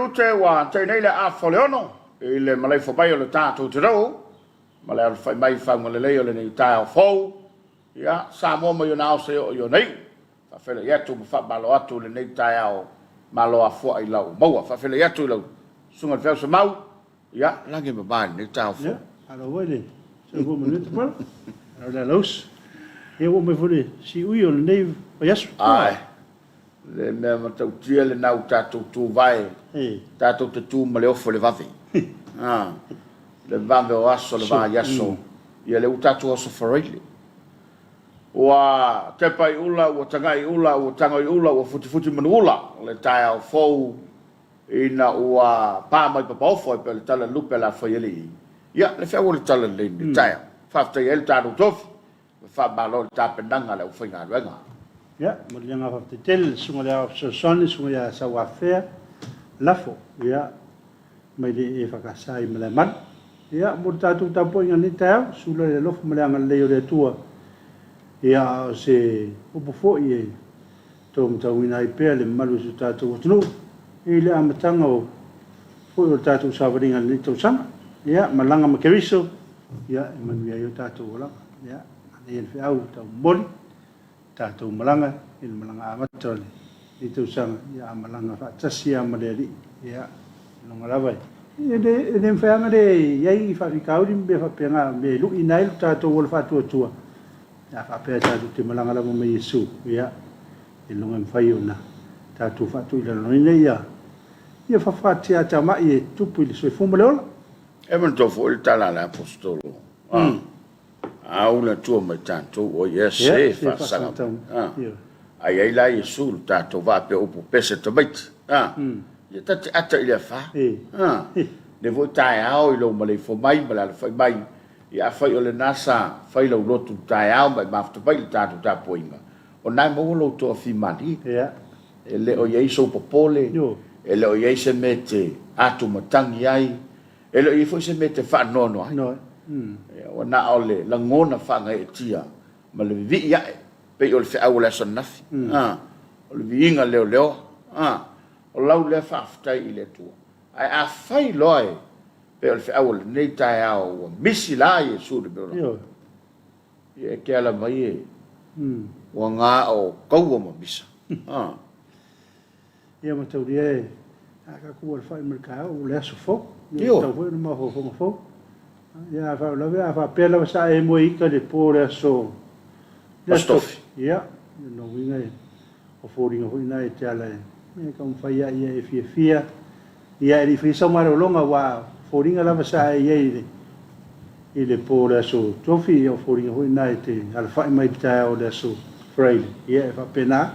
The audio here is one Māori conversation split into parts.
ute wa te nei le a foleono e le malai fobai o le tātou te rau malai al fai mai whanga le leo le nei tai au fau ia Samoa mai o nao se o i o nei whawhele iatu ma whabalo atu le nei tai au malo a fua i lau maua whawhele iatu i lau sunga te se mau ia langi ma bai nei tai au fau alo wele se ko mo net mal alo la los e wo me fole si ui o le nei o yasu ai le mea matau tia le nau tātou tū vai tātou te tū ma le ofo le wafi le vame o aso le vā yaso ia le utatu o safareile ua te pai ula ua tangai ula ua tangai ula ua futi manu ula le tai au fou ina ua pā mai papa ofo pe le tala lupe la whaieli ia le whiau le tala le ni tai whaftai ele tātou tofi whabalo le tāpenanga le uwhainga ruenga ya mo le nga fa tel sunga le so soni sunga ya sa wa fe lafo ya mai le EFKS ai me le man ya mo tatu tapo nga ni ta su le lof me le nga le le tua ya se o fo ye to mo tawina i pe le malu su tatu tunu ile amatanga o fo o tatu sa varinga ni to sana ya malanga ma keriso ya manu ya yo tatu wala ya ni el fe au ta mori tātou malanga, il malanga amatole, i tau sanga, ia malanga whaatasi a mareri, ia, longa lawai. E ne mwhanga re, iai whaarikauri me whapenga, me lui nai tātou wala whaatua tua. Ia whapea tātou te malanga lawa me Yesu, ia, e longa mwhai ona, tātou whaatu ila loina ia. Ia whawhaatia ta mai e tupu ili soi fumale ola. E man tofu il tala le apostolo. Aula tua mai tātou o Iese whaasanga. Ai la Iesu tātou wāpea upu pese ta maiti. Ia tati ata i le wha. Ne voi tae ao i lau malei fo mai, malei whai mai. Ia whai o le nasa, whai lau lotu tae ao mai mafta pai le tātou tāpua inga. O nai maua lau toa whimani. E le o Iese upa pole. E le o Iese me te atu matangi ai. E le o Iese se me te whaanono ai. O na ole la ngona whanga e tia ma le vi ia pe o le whiau le sa nafi o le vi inga leo o lau le whaftai i le tua ai a whai loe pe o le whiau le nei tai au misi la i e su le beola i e ke ala mai e o ngā o kaua ma misa ia ma tau ria e a ka kua le whai marika o le aso fo tau hoi na maho fo ya fa la vea fa pela sa e mo ika de pore so stofi ya no winga o foringa ho ina e tala me ka un faia ia e fia ia e fi so maro longa wa foringa la sa e ile pore so tofi o foringa ho ina e te al fa mai ta o de so frei ia fa pena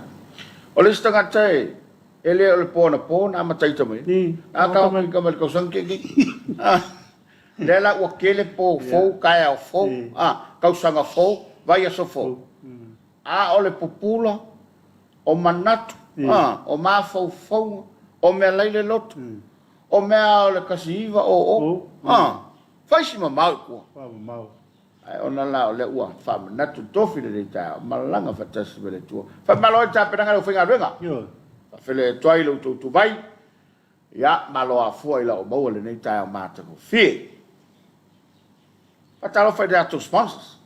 o le stanga te ele o le pona ma taita mai a ka mai ka mal ko sanke Lela ua kele po fou, kai au fou, kausanga fou, vai aso fou. A o le popula, o manatu, o maa fou fou, o mea leile lotu, o mea o le kasiiva o. Faisi ma mau kua. Ai ona la o le ua, wha manatu tofi le reitai, malanga fatasi me le tua. Wha maloi ta penanga le whinga ruenga. Whele tuai lo tu vai, ia maloa fua ila o maua le reitai o mātako. Fie. Talofa de atu sponsors.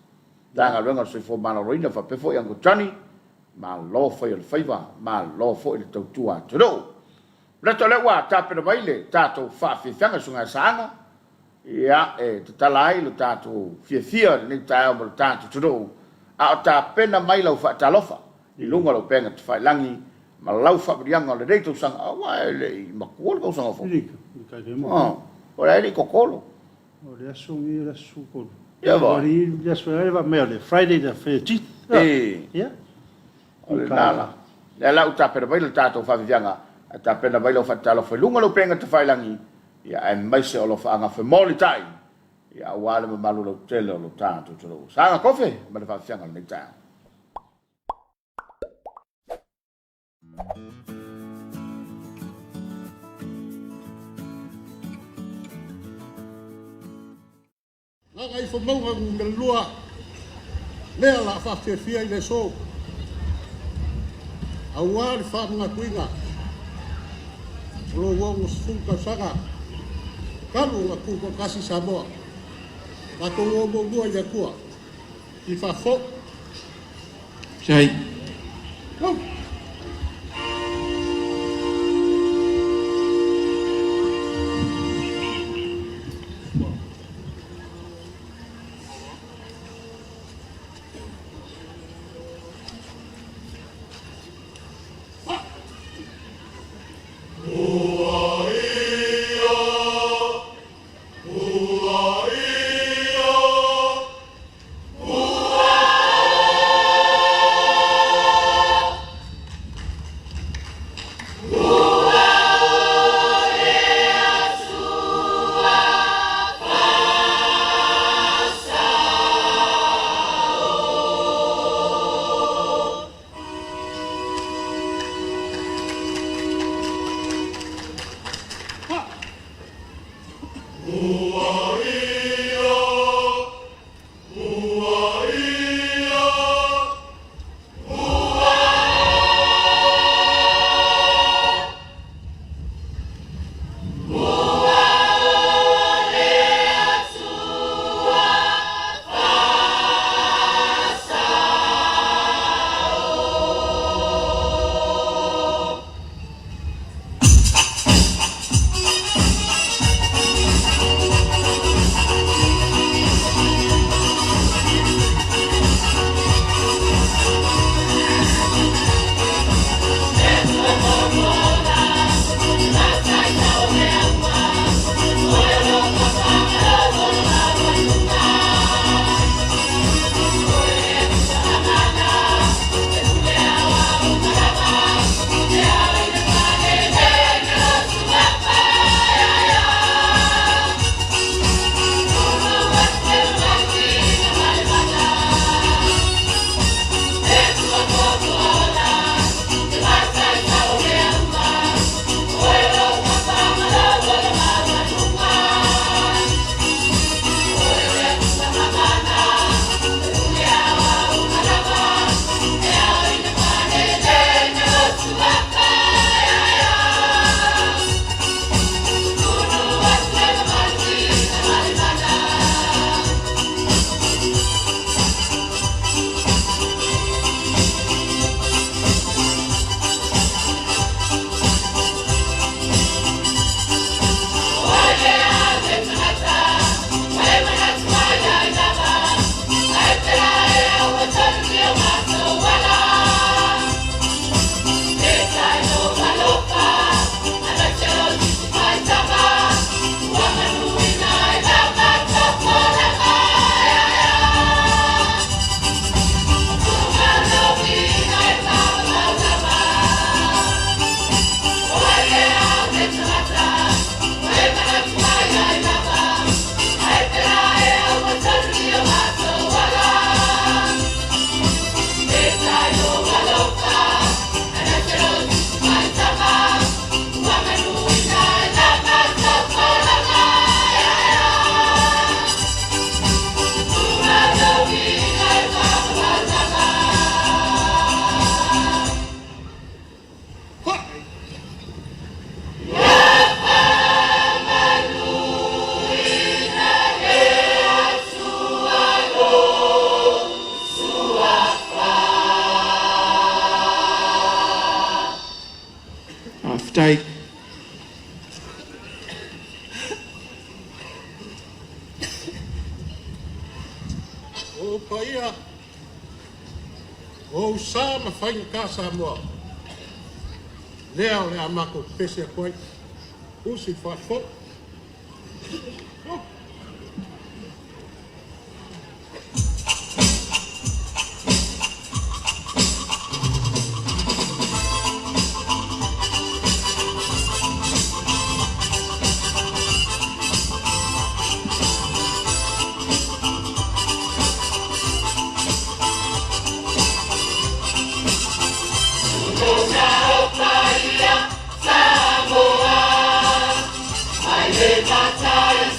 Danga runga soi fo mana roina fa pe fo yango tani. Ma lo fo il favor, ma lo fo il tautua tro. Le to le wa tape de baile, tato fa fi fanga sunga sanga. Ia e talai lo tato fia ni tae mo tato tro. A ta pena mai lo fa talofa. I lunga lo penga te fai langi, ma lau fa brianga le reito sanga. Wa le ma ko ko sanga fo. O le kokolo. O le aso ngi le aso ko. Ia va. Ori le aso le va me le Friday the 13th. Ia. O le nala. Le la uta per vai le tato fa vianga. Ta pena vai lo fa talo fa lunga lo penga te fai langi. Ia ai mai se o lo fa anga fa moli tai. Ia wale me malu lo tele lo tato tolo. Sanga kofe, ma le fa fianga le tai. Ngai fo mau ngal lua lea la fa fia ile so awal fa nga kuinga lo wong suka sanga kalu la ku kasi Samoa la ko wo mo ya ku I fa fo sai Day. O paia o sa ma fai ka Samoa leo le amako pese koi usi fa fo Samoa, I live my time.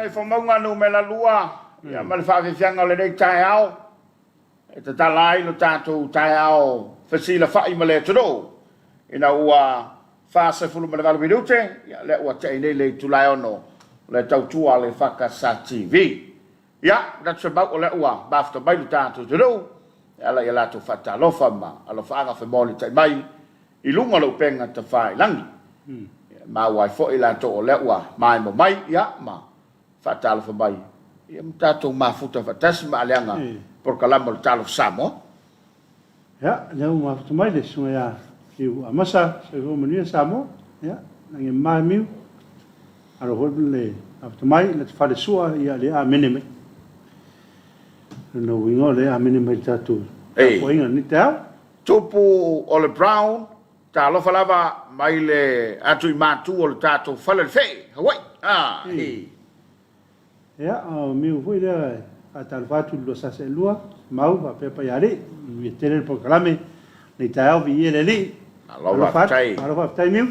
Ngai whamonga no me la lua, ia male whaafianga o le nei tai ao, e te talai no tātou tai ao, whasila whai ma le toro, ina ua whaase fulu ma le walu minute, ia le ua te nei le tulai ono, le tautua le EFKS TV. Ia, that's about o le ua, bafta mai no tātou toro, ala ia lato Talofa ma, alo whaanga whamoli tai mai, I lunga lo penga te whai langi. Ma wai fo I lato o le ua, mai mo mai, ia, ma, Talofa mai. Ia mtato mafuta fatasi ma aleanga por kalama le Talofa Samoa. Ya, leo mafuta mai le sunga ya kiu amasa se Komiti Samoa. Ya, nange mai miu. Aro hol le mafuta mai le fale sua ia le a meneme. No wingo le a meneme tatu. Ko inga ni tau. Tupu o le Brown, Talofa lava mai le atu I matu o le tato fale le fe. Hawaii. Ah, Ya, miu foi le Talofa tu lo sa se lua, mau va pepa yare, vi tele el proclame, le tau vi ele li. Alofa tai. Alofa tai miu.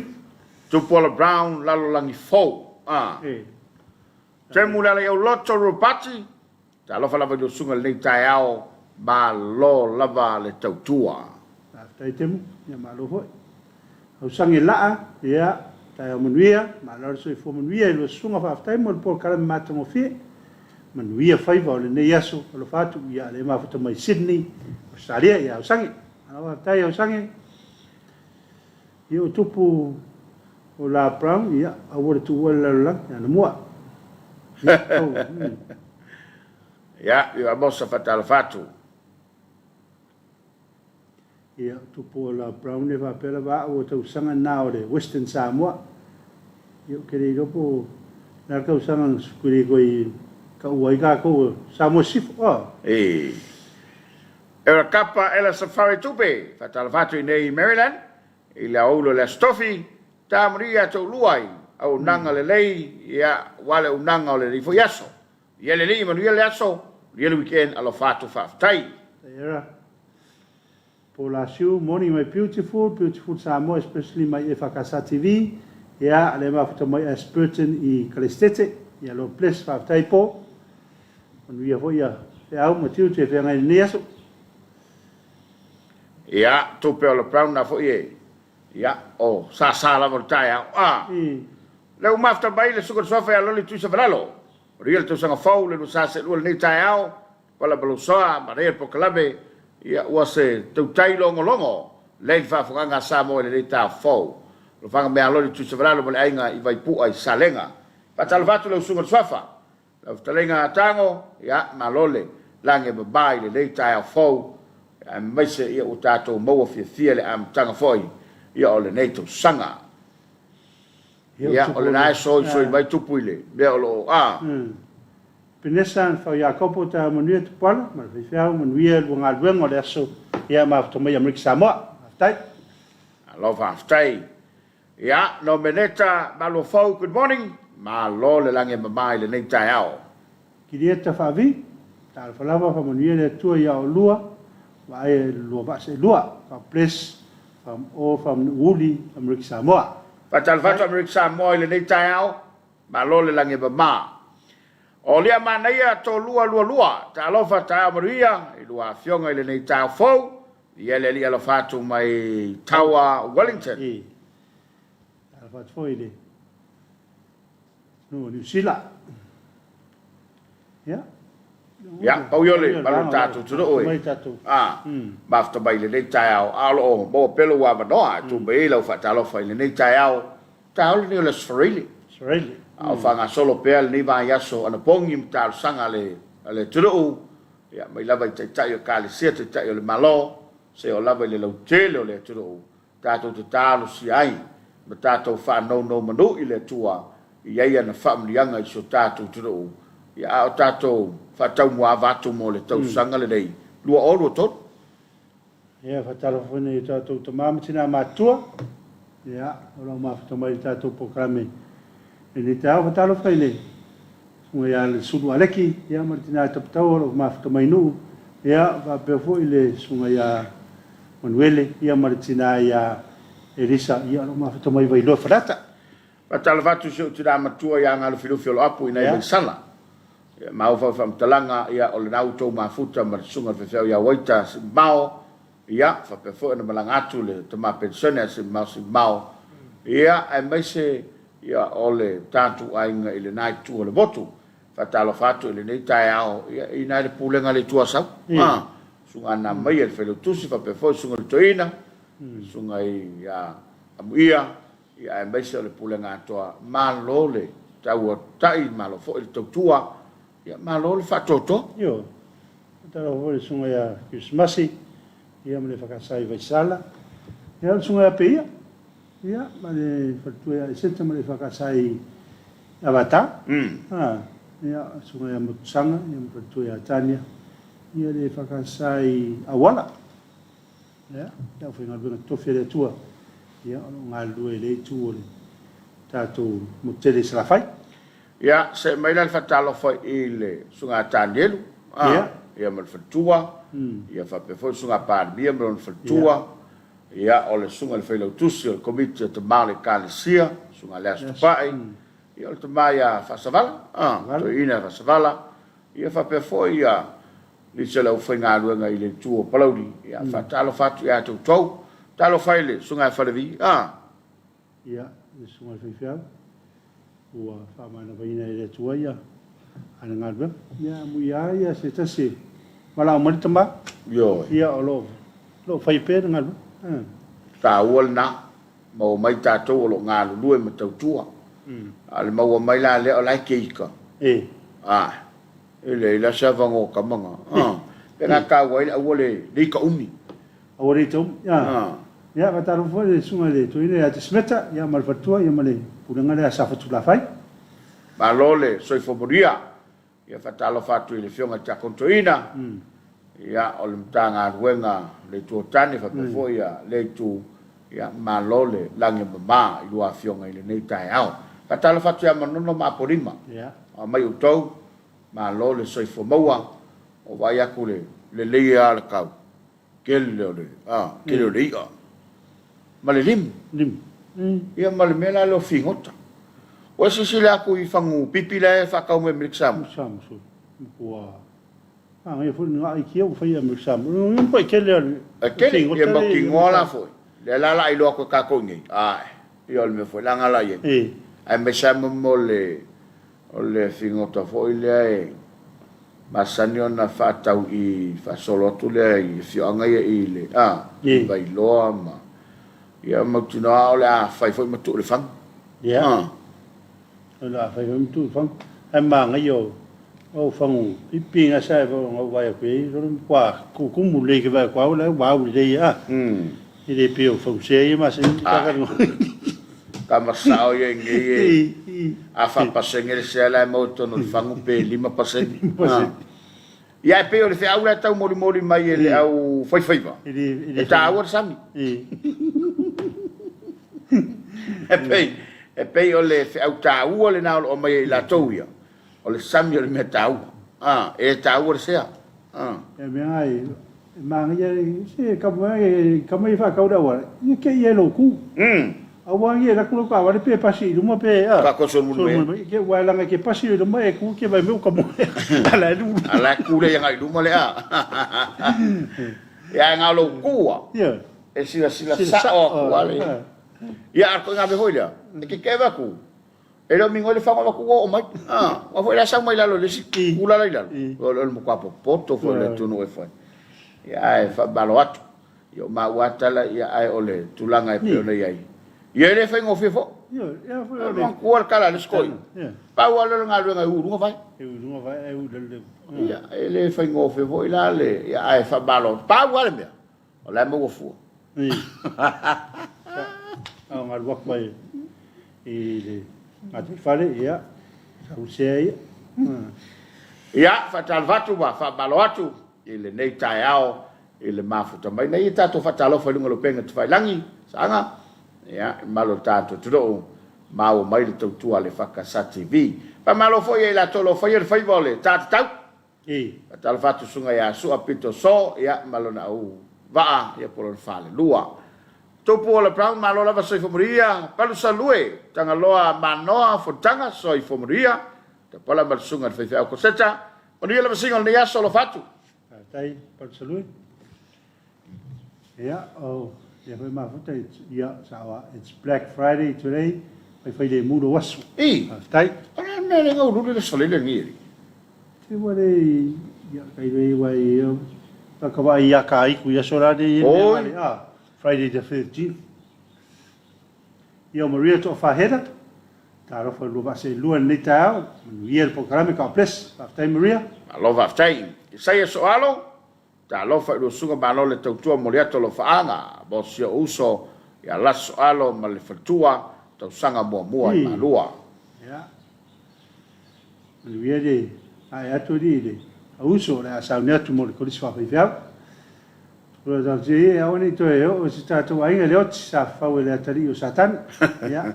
Tupu o le Brown lalo langi fo. Ah. Te mula le o loto rupati, Talofa lava do sunga le tai ao ba lo lava le tautua. Tai temu, ya malo foi. Au sangi laa, ya, tai manuia, malo so fo manuia lo sunga fa tai mo por kala mata mo fi. Manuia fai va le ne yaso, lo fatu ya le ma foto mai Sydney, Australia ya au sangi. Ala tai au sangi. Yo tupu o la Brown, ya, au tu wala la, ya no moa. Ya, yo abosa Talofa tu. Ia tupu la Brown ne va pela va o tau sanga na o le Western Samoa. Io ke le ropo na ka usanga skuri koi ka uai ka ko Samoa sif. Era kapa ela safari tupe, Talofa tu nei Maryland, I la olo le stofi, ta maria to luai, au nanga le lei, ia wale unanga o le rifo yaso. Ia le lei manu ia le aso, ia le weekend alo fatu faftai. Era Polasiu, morning my beautiful Samoa, especially my EFKS TV. Ya, ale ma futa mai Spurton I Kalistete, ya lo place fa taipo. Manu ia foi ya, e au matiu te fe ngai neaso. Ya, tupe o le Brown na foi e. Ya, o sa la voltaia. Ah. Le mafta bai le suka sofa ya loli tu se valalo. Riel tu sanga fau le sa se lu le tai au. Wala balosa, ma re po klabe. Ia ua se tau tai longo, lei whawhanga Samoa le ta fau. Lo whanga mea lori tu se varalo mo le ainga I vai pua I salenga. Pa Talofatu le usunga swafa. La utalenga tango, ia malole, lange babai le tai au fau. Maise ia utato maua fia le am tanga foi. Ia o le neito sanga. Ia o le nae soi mai tupuile. Lea o lo, Penesan fa Jacopo ta manuia tu pala, ma le fiau manuia luanga luengo le aso ia ma to mai Amerika Samoa. Tai. Alofa aftai. Ia no meneta malo fau good morning. Ma lo le lange mai le nei tai ao. Kirieta fa vi. Ta fa lava fa manuia le tua ia o lua. Wa e lua va se lua. Fa ples from Uli, America Samoa. Talofa America Samoa le nei tai au ma lo le lange ba o le mana ia to lua talofa tai Maria i lua fionga le nei tai fo ia le li ala fatu mai Tawa Wellington Talofa fo ile no New Zealand ya o yo le balu tatu tu oi bafta bai le nei tai au alo bo pelo wa ba tu be lo fa talofa le nei tai au tau le le sfrili au fanga solo pel ni va yaso ana pongi mtal sanga le tru ya mai lava tai ka le sete tai le malo se o lava le lo tele le tru tato te talo si ai ma tato fa no manu ile tua ia ia na family anga i so tato tru ya o tato fa tau mo avatu mo le tau sanga le dei lua o lo tot ya fa talo fone tato to mamtina matua ya o ma fa mai tato programe ini tau fa talo faile mo ya le sulu aleki ya martina taptau o ma fa mai nu ya va pe fo ile sunga ya Manuele ya martina ya Elisa ya o ma fa mai vai lo frata pa talo fatu so tira matua ya ngalo filofilo apu ina i sala mau fa talanga ya o le auto ma futa ma sunga fe ya waita bao ya fa pe fo na malanga atu le tama pensione se mau ya ai mai se ya ole tatu ainga ile nai tu le votu fa talo fatu ile nei tai ao ya ina le pulenga le tua sa sunga na mai el felo tu si fa pe fo sunga le toina sunga ya amuia ya ai mai se le pulenga toa malole tau tai malo fo il tua ya malole fa toto yo talo fo sunga ya Christmasi ya me le fa kasai vai sala ya sunga ya peia ya male fatua sente male fakasai avata ya sunga ya mutsanga ya fatua ya tania ya le fakasai awala ya foi ngalbena tofere tua ya ngalu ele tu tato mutele slafai ya se mai la fatalo foi ile sunga tanielu ya mal fatua ya fa pe foi sunga pa bia mal fatua ia o le sunga le whaila utusi o le komiti te male kālesia, sunga lea stupai, ia o le te mai a whasavala, to ina whasavala, ia whapefo ia li se lau whainga ruenga i le tuo palauri, ia whatalo whatu ia tau tau, talo whaile, sunga e whalevi, ia, le sunga e whaiwhia, ua whamana waina i le tua ia, ana ngā ruenga, ia muia se tase, wala o maritama, ia o lo whaipea ngā ruenga, ta wol na mo mai ta to lo nga lu me to tua al mo mai la le o la keika ele la sa va ngo ka manga pena ka wai a wole ni ka umi a wole to ya va ta ro fo le sunga le to ile a smeta ya mal fatua ya male pulanga le sa fatu la fai ba lole soi fo moria ya fatalo fatu ile fionga ta contoina ya o le mtanga ruenga le tuotani fa pe foi ya le tu ya malole lange mama i lua fionga i le nei tai au ka tala fatu ya manono ma porima ya mai utou malole soi fo maua o vai akule le leia le kau kele le ia male lim ia male mela lo fingota o se sila ku i fangu pipila fa ka me mixam so wa ngai fu nga i kiu fa ia mixam no poi kele ia mo kingola foi le la i lo ko ka ko ngi io me foi la ngala ye ai me chamo mole o le fingota foi le masanio na fa tau i fa solo tu le i fionga ye i le vai lo ma ia mo tuna o le fa foi mo tu le fang la fa foi mo tu fang ai ma ngai yo o fangu pipinga sai vo ngo vai pe ro kwa ku mu le ke va kwa le wa u le ya i le pe o fu se ma se ka ka ma sao ye ngi a fa pasengere se la moto no fangu pe 5% ia pe o le fe aula tau mori mai ele au foi va e ta ora sami e pe o le fe au ta u le na o mai la toia o le sami o le me tau e tau o le sea e me ai mang ye se kamai fa kau da wa ye ke ye lo ku awang ye la ku ka wa pe pasi lu mo pe ka ko son mun ke wa la ke pasi lu mo e ku ke ba me ko mo ala ku le yang ai lu mo le a ya nga lo ku ya e sila sa o wa le ya ko nga be hoila ke ba ku e lo mingo le fa ko o mai wa foi la sa mai la lo le si ku la la lo mo kwa poto fo le tu no e foi ya e fa balo atu yo ma watala ya ai ole tulanga e peona ia ia le fa ngo fefo ya foi ole ko kala le skoi pa wa lo nga lo nga u vai e u le ya ele fa ngo fefo ila le ya ai fa balo pa wa le me ole mo fu ah ngal wak mai e le ati fale ya sa usei ya fa tal vatu ba fa balo atu ile nei tai ao ile mafuta mai nei tato fa Talofa lunga lo penga tu fai langi sanga ya malo tato tudo mau mai le tu ale EFKS TV pa malo foi la tolo foi il fai vole tau tal fatu sunga ya su apito so ya malo na u va ya por fale lua topo la brown malo la soi fomoria palu salue tanga loa manoa fotanga soi fomoria te pala mal sunga fai fai ko seta oni la singa ni ya solo fatu tai palu salue ya oh ya foi ma futa ya sawa it's Black Friday today fai de mudo wasu tai ana me nga uru le sole le ngiri te wale ya kai ve wai yo ta ka vai ya kai ku ya sora de Friday the 15th. Yo Maria to faheda. Talofa lo va se lua ni tao. Ia el programa ka pres. After Maria. Alova after. Sai soalo. Talofa lo sunga malo le tautua moriato lo faanga. Bosio uso ya la soalo ma le fatua tau sanga mua i malua. Ya. Maria de ai atu de. Uso la saunia tu mo ko disfa fa. Lo da je a oni to o si sta to ai le ot sa fa we le tali o satan ya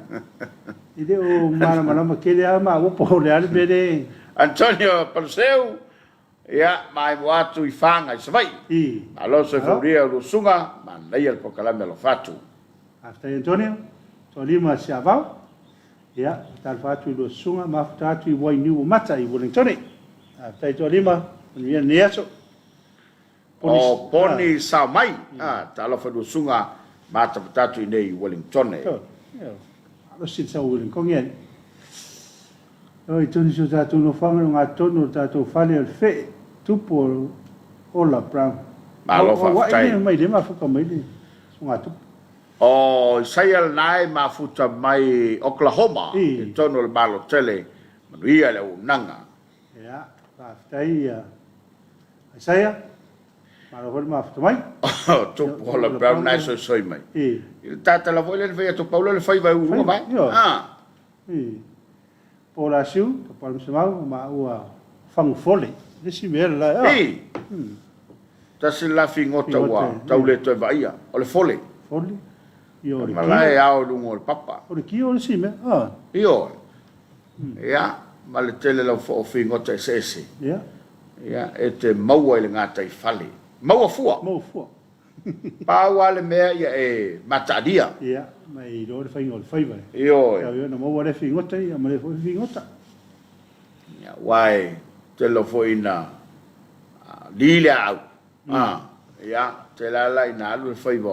ide o mala ma ke le ama o po le al bede Antonio Perseu ya mai watu ifanga sai alo se furia lo sunga ma lei al proclame lo fatu after Antonio to lima si ava ya tal fatu lo sunga ma fatu i wai ni o mata i Wellington after to lima ni ne aso o poni sa mai Talofa do sunga mata tatu nei Wellington lo sit sa Wellington yen oi tuni so tatu no fanga nga tono tatu fale al fe tupo ola brown Talofa tai mai de ma fuka mai de sunga tu o sai nai ma futa mai Oklahoma tono le balo tele manuia le unanga ya tai saya Malo vol ma futa mai. Tu pola brown nice soi mai. Il tata la voile ve to Paulo le fai vai u vai. Pola siu, to palm semau ma ua fang fole. Desi mer la. Ta se la fingota wa, tau le to vai. O le fole. Fole. Io le. Malai ao lungo le papa. O le kio le si me. Io. Ya, ma le tele la fo fingota ese. Ya. Ya, e te maua le ngata i fale. Maua fua. Pa le mea ia e matadia. Ia, mai do le faingo le faiva. Io. Ia no maua le fingota ia ma le fingota. Ia wai te lo foi na lile au. Ia te la la ina lu faiva.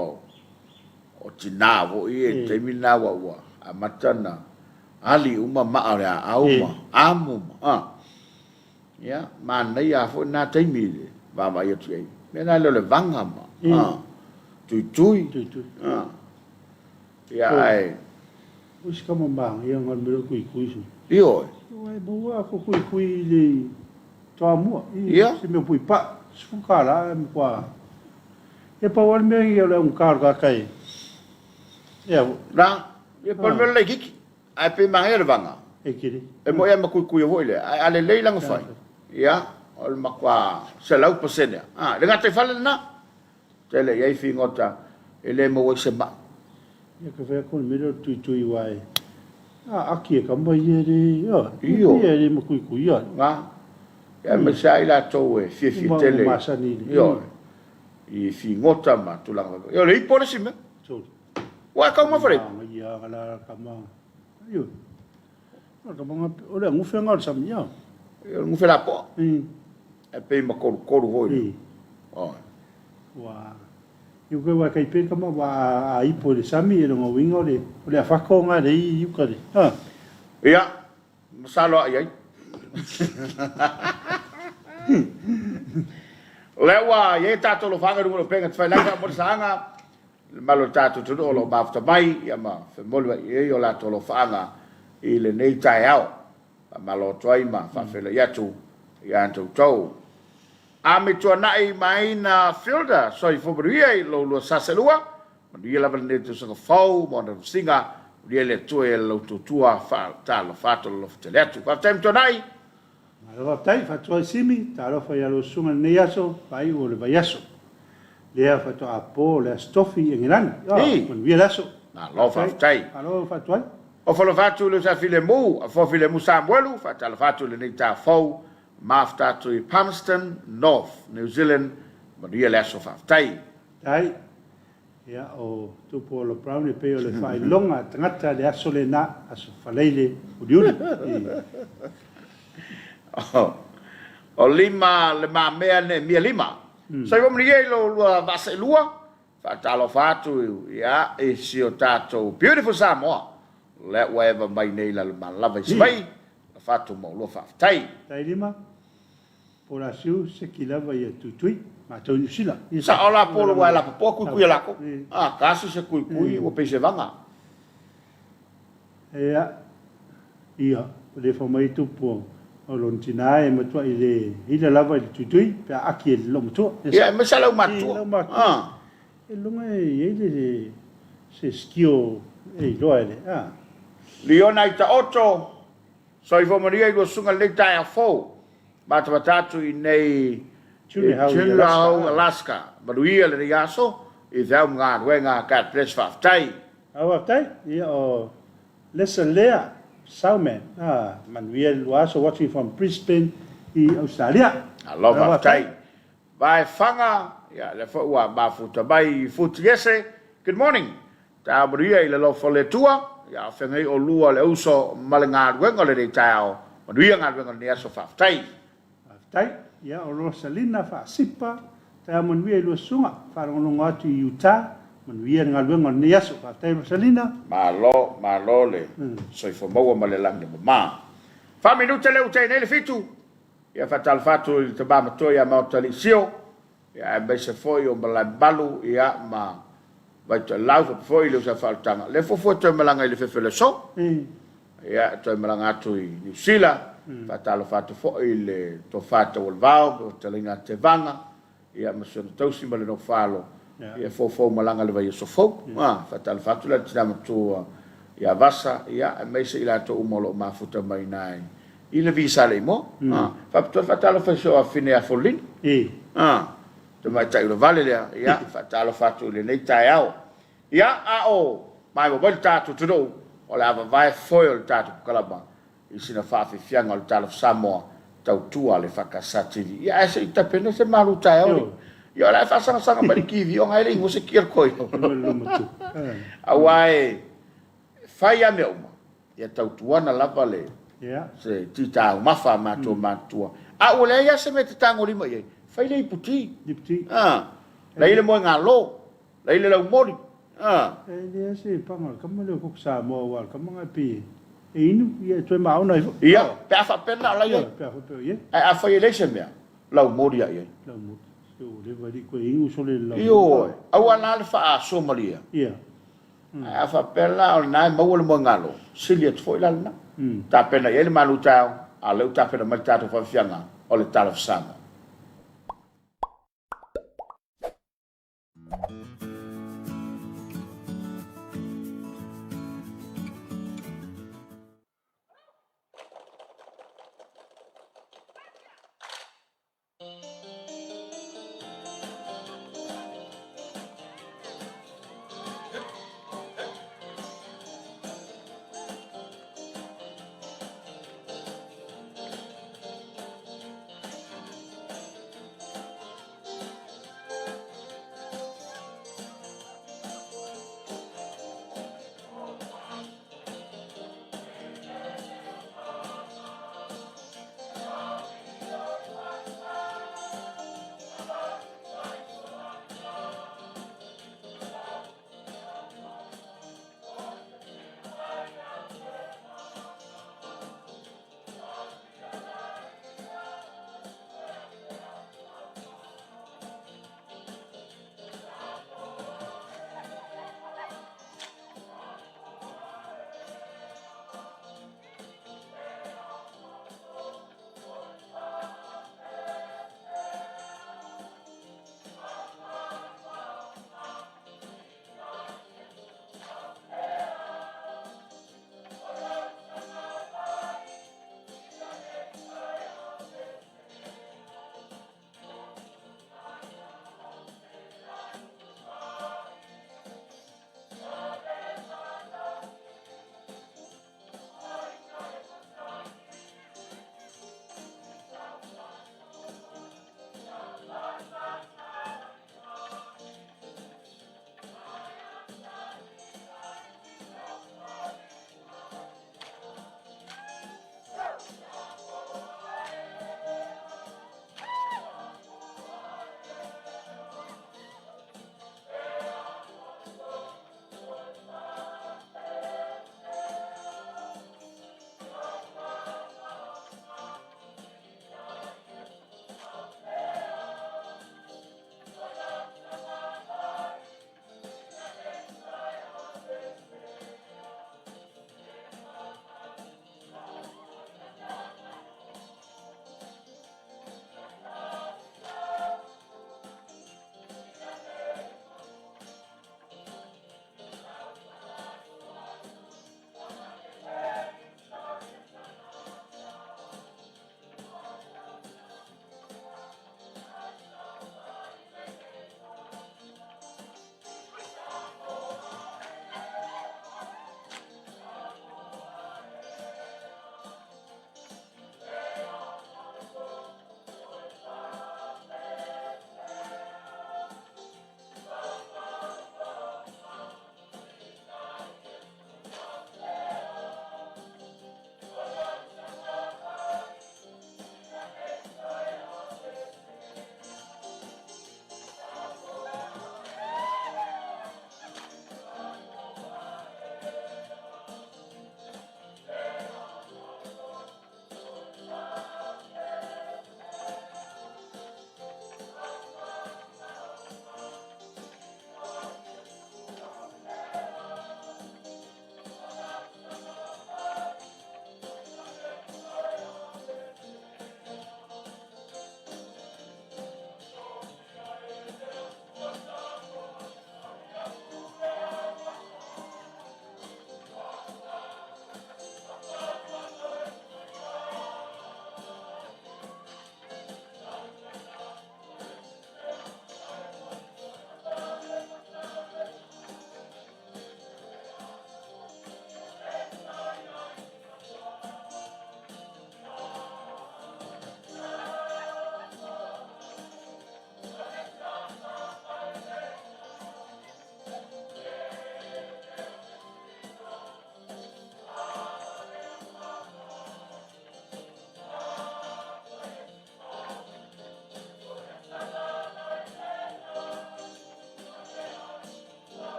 O tina vo i te mina wa a matana. Ali uma maara au ma amu. Ya, mana ia fo na te mile. Va va ia tu. Mena le vanga ma. Tui. Ya ai. Us kama bang ia ngal mero kui su. Io. Ai boa ko kui le toa mua. Ia. Se me pui pa. Sfukala me kwa. E pa wal me ia le un carga kai. Ia. Na, e pa me le kiki. Ai pe mangai le vanga. E kiri. E mo ia ma kui voile. Ale le lang fai. Ya. Ol makwa se lau pasenia le ngata fale na tele ia fingota ele mo se ba ia ka ve ko me tui wai aki ka mai ye io ye mo kui ia nga ya me sai la to e fi tele I fi ngota ma tulanga. Yo le policy me. So. Wa ka ma fare. Ya kala kama. Yo. Kama ora ngufe ngal sam ya. Yo ngufe la po. E pe ma ko hoi. Oh. Wa. Yo ke wa kai pe kama wa ai po le sami e ngo wingo le fa ko nga le yu ka le. Ha. Ya. Masalo ai. Lewa ye tato lo fanga lo penga tfai langa mo sanga malo tato tu lo bafta mai ya ma fe molwa ye yo la to lo fanga ile nei tai ao malo toi ma fa fe ya tu ya tu to a me tu nai mai na filter so i fo brie lo saselua dia la vende tu so fo mo na singa dia le tu e lo tu tua fa ta lo fatto lo te tu fa tempo nai Aloha tai fatua simi, Talofa ia lo sunga nei aso, pai o le vai aso. Lea fatua apo, lea stofi e ngirani. Man via laso. Na lofa tai. Aloha fatua. O falo fatu le sa file mu, a fo file mu Samuelu, fatala fatu le nei ta fo, mafta tu i Palmerston, North, New Zealand, man via laso fa tai. Tai. Ia o tupo lo brown e peo le fai longa, tangata le aso le na, aso faleile, udiuni. O lima le ma mea ne mia lima. Sai vom rie lo vase lua. Fatalo fatu ya e si o tato beautiful Samoa. Let whatever mai nei la ma lava sai. Fatu mo lo fa tai. Tai lima. Pora siu se kilava ia tutui. Ma tau ni sila. Sa ola polo wa la po ku la ko. Ah, kasi se ku o pe se vanga. Ia, le fa mai tupo. O lon tina e matua i le lava i tutui pe aki e lo matua. Ia, me sa lau matua. E longa e le se skio e loa ele. Liona i ta oto, so i vomaria i lo sunga le tai a fo, bata batatu i nei Chunahau, Alaska. Maruia le riaso, i thau ngā ruenga ka ples whaftai. Whaftai, ia o lesson lea. Sauman, Manuel Luaso watching from Brisbane, Australia. I love our time. By Fanga, yeah, le fo ba futa bai futiese. Good morning. Ta bria ile lo fo le tua, ya fengai o lua le uso malenga wenga le tao. Maria nga wenga ne so fa tai. Tai, ya o Rosalina fa sipa, ta Manuel lo sunga, fa no ngati Utah. Man via nga luenga ni aso pa tai Rosalina. Malo le. So i fo mo ma le lang de ma. Fa minuta le utai nele fitu. Ya fatal fatu il taba mato ya ma talisio. Ya be se foi o bala balu ya ma vai te lau foi le sa faltanga. Le fo to malanga le fe le so. Ya to malanga tu i New Zealand. Fatal fatu fo il to fata o vao te linga te vanga. Ya ma so to si ma le no falo. Ia fo malanga le vai so fo fatal fatu la tina tu ia vasa ia me se ila to umolo ma futa mai nai ile visa le mo fatal fa so a fine a folin to mai tai lo vale ia fatal fatu le nei tai ao ia a o mai mo volta tu do o la vai foil tatu kalaba i sina fa fi fianga o Talofa Samoa tau tua le fakasati ia se itapena se maru tai ao Yo la fa sanga bari kivi on ai mo se kier koi. Awai fai a me uma. Ya tau tuana lava le. Ya. Se tita mafa matua. A o le ya se me tango lima ye. Fai le puti. Puti. La ile mo ngalo. La ile la mori. Le se panga kamale ko sa mo wal kamanga pi. E inu ia toi mau na. Ia, pa fa pena la ye. Pa fa ye. A fa election me. La mori ya ye. La mori. Le vai ko ingu sole la. Io, au ana fa Somalia. Ia. A fa pela o nai mo le mo ngalo. Silia foi la na. Ta pena ele maluta, a le ta pena malta to fa fianga o le Talofa Samoa.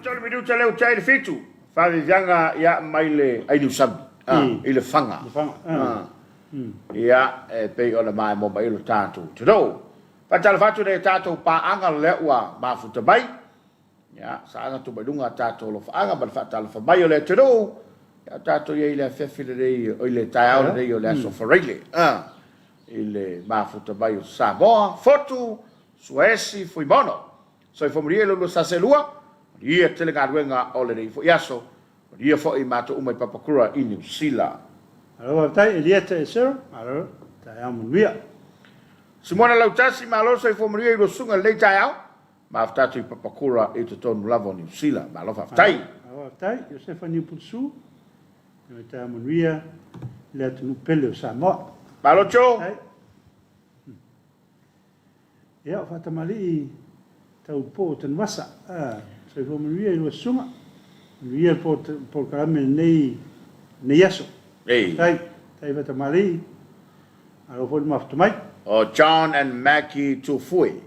tole minuta leo chai fitu. Fale janga ya maile ai usam. Ile fanga. Ya pe ona mai mo mai lo tatu. Tro. Patal fatu de tatu pa anga lewa ma futa bai. Ya sa tu badunga tatu lo anga bal fatal fa bai le tro. Ya tatu ye ile fefile de ile taiao de yo le so forele. Ile ma futa bai Samoa fotu Suesi foi bono. So foi morir lo sa selua. Ia tele gadwenga ole fo yaso. Ia fo I mato umai papakura I New Zealand. Alo tai elieta esero, alo tai amuia. Simona lautasi malo so fo morir lo sunga le taiao. Ma aftatu I papakura I to ton lavo New Zealand. Ma lo aftai. Alo tai Josefani Putsu. No tai amuia le tu pele Samoa. Malo cho. Ya fatamali tau po tan wasa. So fo morir lo sunga. Ria por karame nei yaso. Tai fatamali. Alo fo maftumai. John and Mackie Tufui.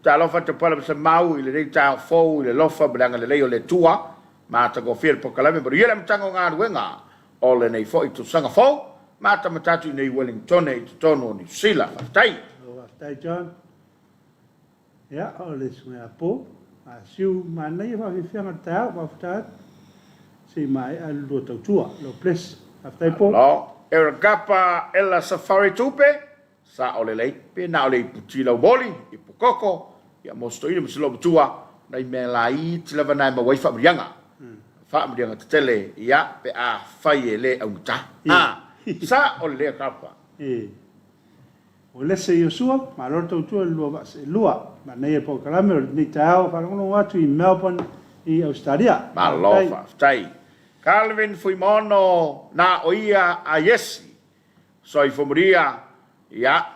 Talofa te pala sa mau ile dei tau fo ile lofa blanga le leo le tua. Ma ta go fier por kalame pero yele mtango nga wenga. Ole nei fo I tu sanga fo. Ma ta matatu nei Wellington I tono New Zealand. Tai John. Ja, alles met po. Als je maar nee van je vinger taal of dat, zie mij al door de tour, lo plus. After po. No, ergapa ella safari tupe. Sa olele pe na ole putilo boli, ipukoko. Ya mosto ile msilo tua na imelai tilava na ma wifa mrianga. Fa mrianga tele ya pe a fayele auta. Sa ole kapa. O lese Yosua, ma lor tau tua lua, ma nei po kalame ni tau fa ngono atu I Melbourne I Australia. Ma lofa, tai. Calvin fui mono na oia a Yesi. Soi fomuria ya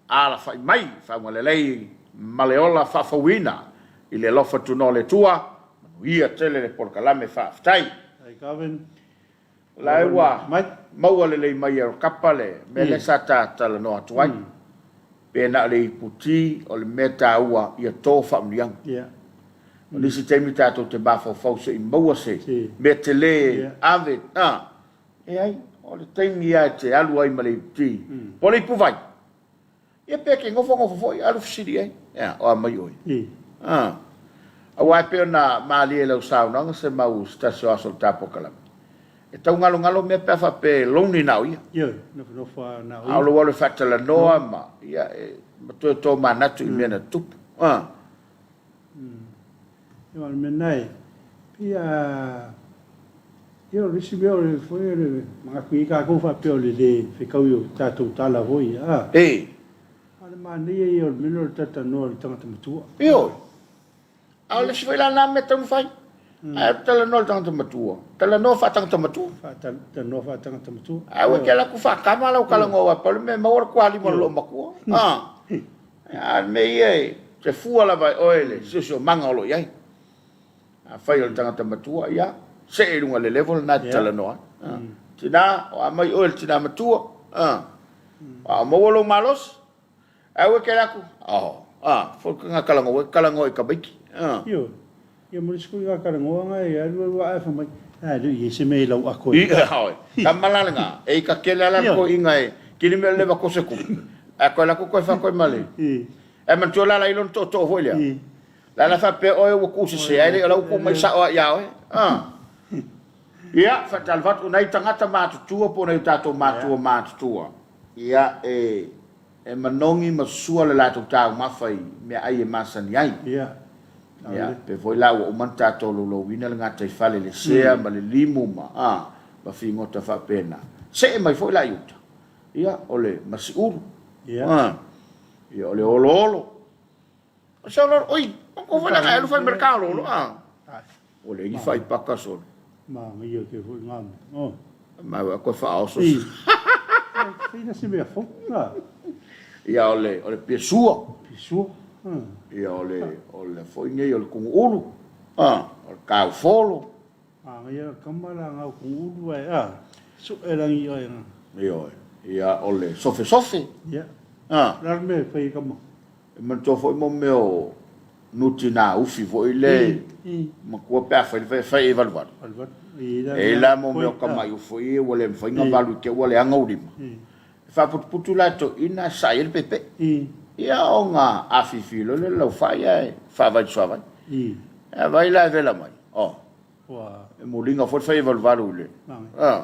ala fa mai fa ngolelei maleola fa fawina ile lofa tuno le tua ia tele le por kalame fa tai. Calvin Laiwa mau le mai kapale mele sata tala no atuai. Pena le puti o le meta ua ia tofa mliang. Yeah. Lisi temi tato te bafo fausa I maua se. Metele ave. E ai, o le temi ia te alu ai male puti. Pole puvai. Ia peke ngofo foi alu fisiri ai. Ia, o mai oi. Awai pe na mali e lau saunanga se mau stasio asol tapo kalame. E tau ngalo me pefa pe loni nau ia. Ia, no fa nau ia. Alo wale fatala noa ma. Ia, matua tō manatu I mena tupu. Ia, menai. Pia, ia risi mea le foi le mga kui ka kofa pe o le whikau I tātou tala hoi. Ale mania I o mino tata noa le tangata matua. Io. Ale si whaila nā me tau whai. Tala no tangata matua. Tala no fa tangata matua. Tala no fa tangata matua. Awe ke la ku fa kama la kala ngoa pa me mawar kwali mo lo makua. Me ye te fua la vai oile so manga lo yai. A fai o tangata matua ya. Se e lunga le level na tala no. Tina o mai oil tina matua. A mo lo malos. Awe ke la ku. Fo kala ngoa ka biki. Yo. Ia mo sku ga kara ngoanga ia lu wa fa mai lu ye se me lau ako ia hoi kamalanga e ka kela la ko ingai kini me le ba ko se ku a ko la ko fa ko male e man tola la ilon to holia la fa pe o ku se ai la ko mai sa o ya ia fa tal vat unai tangata ma tu po nei tato ma tu ia e manongi masua le la to ta ma fai me ai masani ai ya pe foi la o manta to lo wina nga tai fale le sea ma le limu ma ba fingo ta fa pena se mai foi la yuta ya ole masiul ya ole olo so lo oi ko fa la lo fa mercado lo ole i fai paka so ma io che foi ngam ma ko fa oso fina se me fo ya ole pesuo ia ole foi nei ole kung ulu ole kau folo ia kamala ngau kung ulu ai so era ia ole sofe ia larme fai kama man to foi mo nuti na ufi vo ile ma ko pa fa evaluar e la mo me ka mai fo e wole fa nga valu ke wole anga uri fa putu la to ina sa il pepe ia onga afifilo le lo fa ia fa vai so vai vai la vela mai wa mo linga fo fa evaluar ule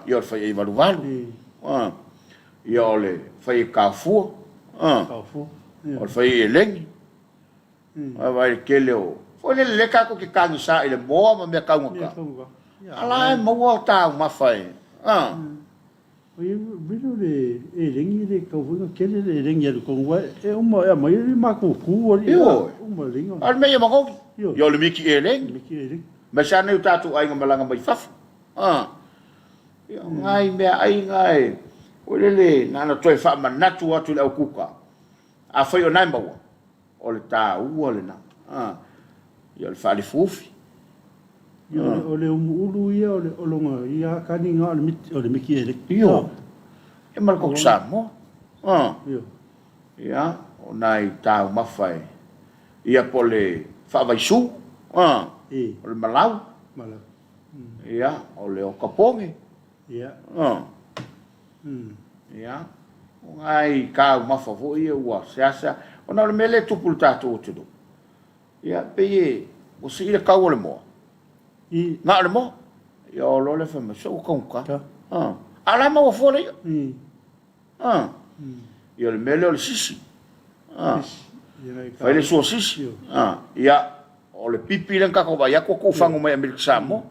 io fa evaluar io le fa ka fu o fa eleng vai ke leo o le ka ko ki ka sa ile mo ma me ka ngoka ala mo wa ta ma fai o bilu le eleng ile ka fu ke le eleng ile ko wa e o ma ma ko ku o ma linga al me ma ko yo le miki eleng ma sa ne ta tu ai ngamalanga mai faf ngai me ai ngai o le na na toi fa manatu atu le kuka a foi o namba o le ta o le na yo le fa le fufi o le ulu ia o longa ia kaninga o le miki ele yo e mal ko samo yo ia o nai ta ma fai ia pole fa vai su o le malau ia o le o kapongi ia ia ngai ka ma fa vo ia wa sa ona le mele tu pulta tu tu ia pe o si le ka le mo na le mo ia lo le fa ma so ka ala ma o fo le ia le mele o le sisi fa le so sisi ia o le pipi le ka ko ba ia ko fango mai amerika samo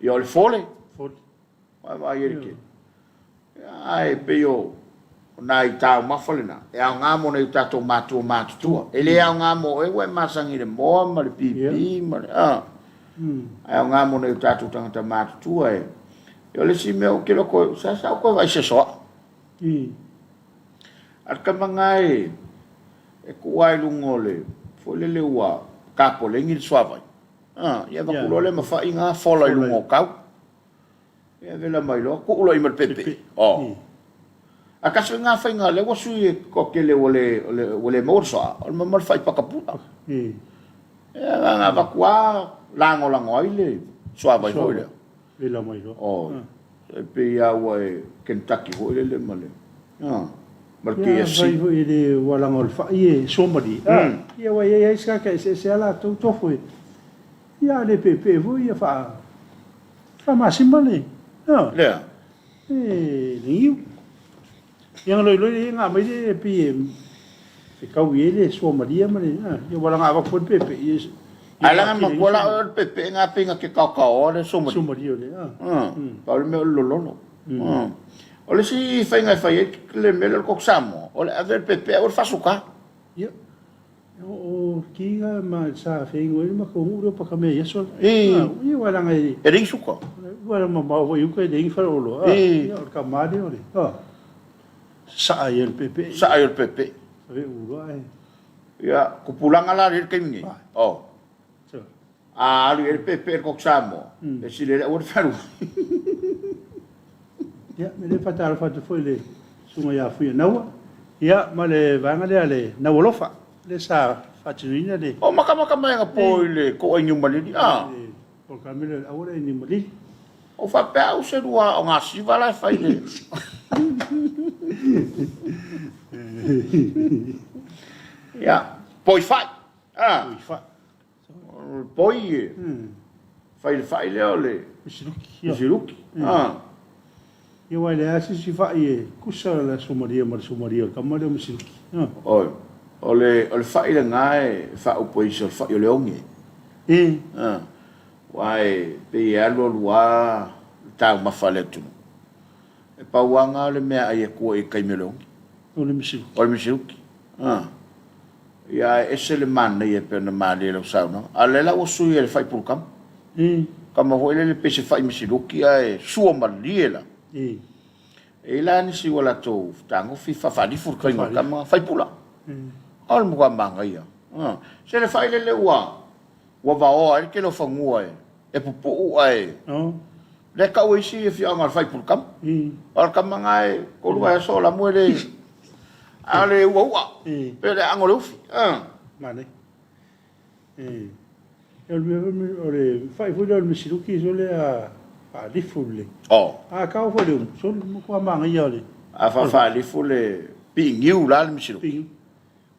ia le fole vai ele ai peo nai tau mafalena e a nga mo nei tato matu tua ele a nga mo e we masangi le mo ma le pipi ma a nga mo nei tato tanga matu tua e yo le si meu ke lo ko sa ko vai se so ar ka mangai e ku ai lungole fo le wa kapo le ngil swava ia va kulo le ma fa inga fola i lungo kau ia vela mai lo ku lo i mal pepe a kaso nga fa nga le wasu ko ke le wole morsa o ma mal fai pakaputa nga va kwa lango ile swava i le vela mai lo e pe ia wa Kentucky ho le male mal ke si ile wala ngol fa ie somebody ia wa ia ska ke se ala to foi ia le pepe vo ia fa ma simbale le liu yang lo nga mai de pi e ka wi le somebody ma le ia wala nga va fo pepe ala nga wala pepe nga pinga ke ka le somebody le pa le lo o le si fai ngai fai le mele ko samo o le aver pepe o fa suka ia o kinga ma sa fai ngoi ma ko uro pa kame yeso ia wala ngai e ring suka wala ma vo yu ko ding fa lo ia o ka ma de o le sa el pepe ve uro ai ia ku pulang ala le ke mingi le pepe ko samo e si le o fa ia me le fatal fa te foi le sunga ya fu na ia ma le vanga le na wolofa le sa fatirina le maka mai nga po le ko ai nyuma le o kamile ahora ni mali o fa pa o se rua o nga si va la fai le ia poi fai poi fai le ole siruki ia wai le asi si fai e kusa la somaria ka ma le misiruki o le fai le ngai fa o poi so fa o le onge wai pe alo lua ta ma fale tu e pa wanga le me ai ko e kai melo o le misiruki ia ese le man ia pe na mali lo sa no ale la o su ia le fai pul kam kama ho le pe se fai misiruki ai suo maliela e la ni si wala to tango fi fa di fur kai ma kama fai pula al mo manga ia se le fai le wa va o ai ke lo fangua e pupu ai le ka o si e fi anga fai pul kam al kama ngai ko lu ai so la mo le ale wa pe le angolo fi mane Ole fai fu le misiruki sole a di fulle. Oh. A kau fo le sol mo ko manga yole. A fa li fule pingiu la le misiru. Pingiu.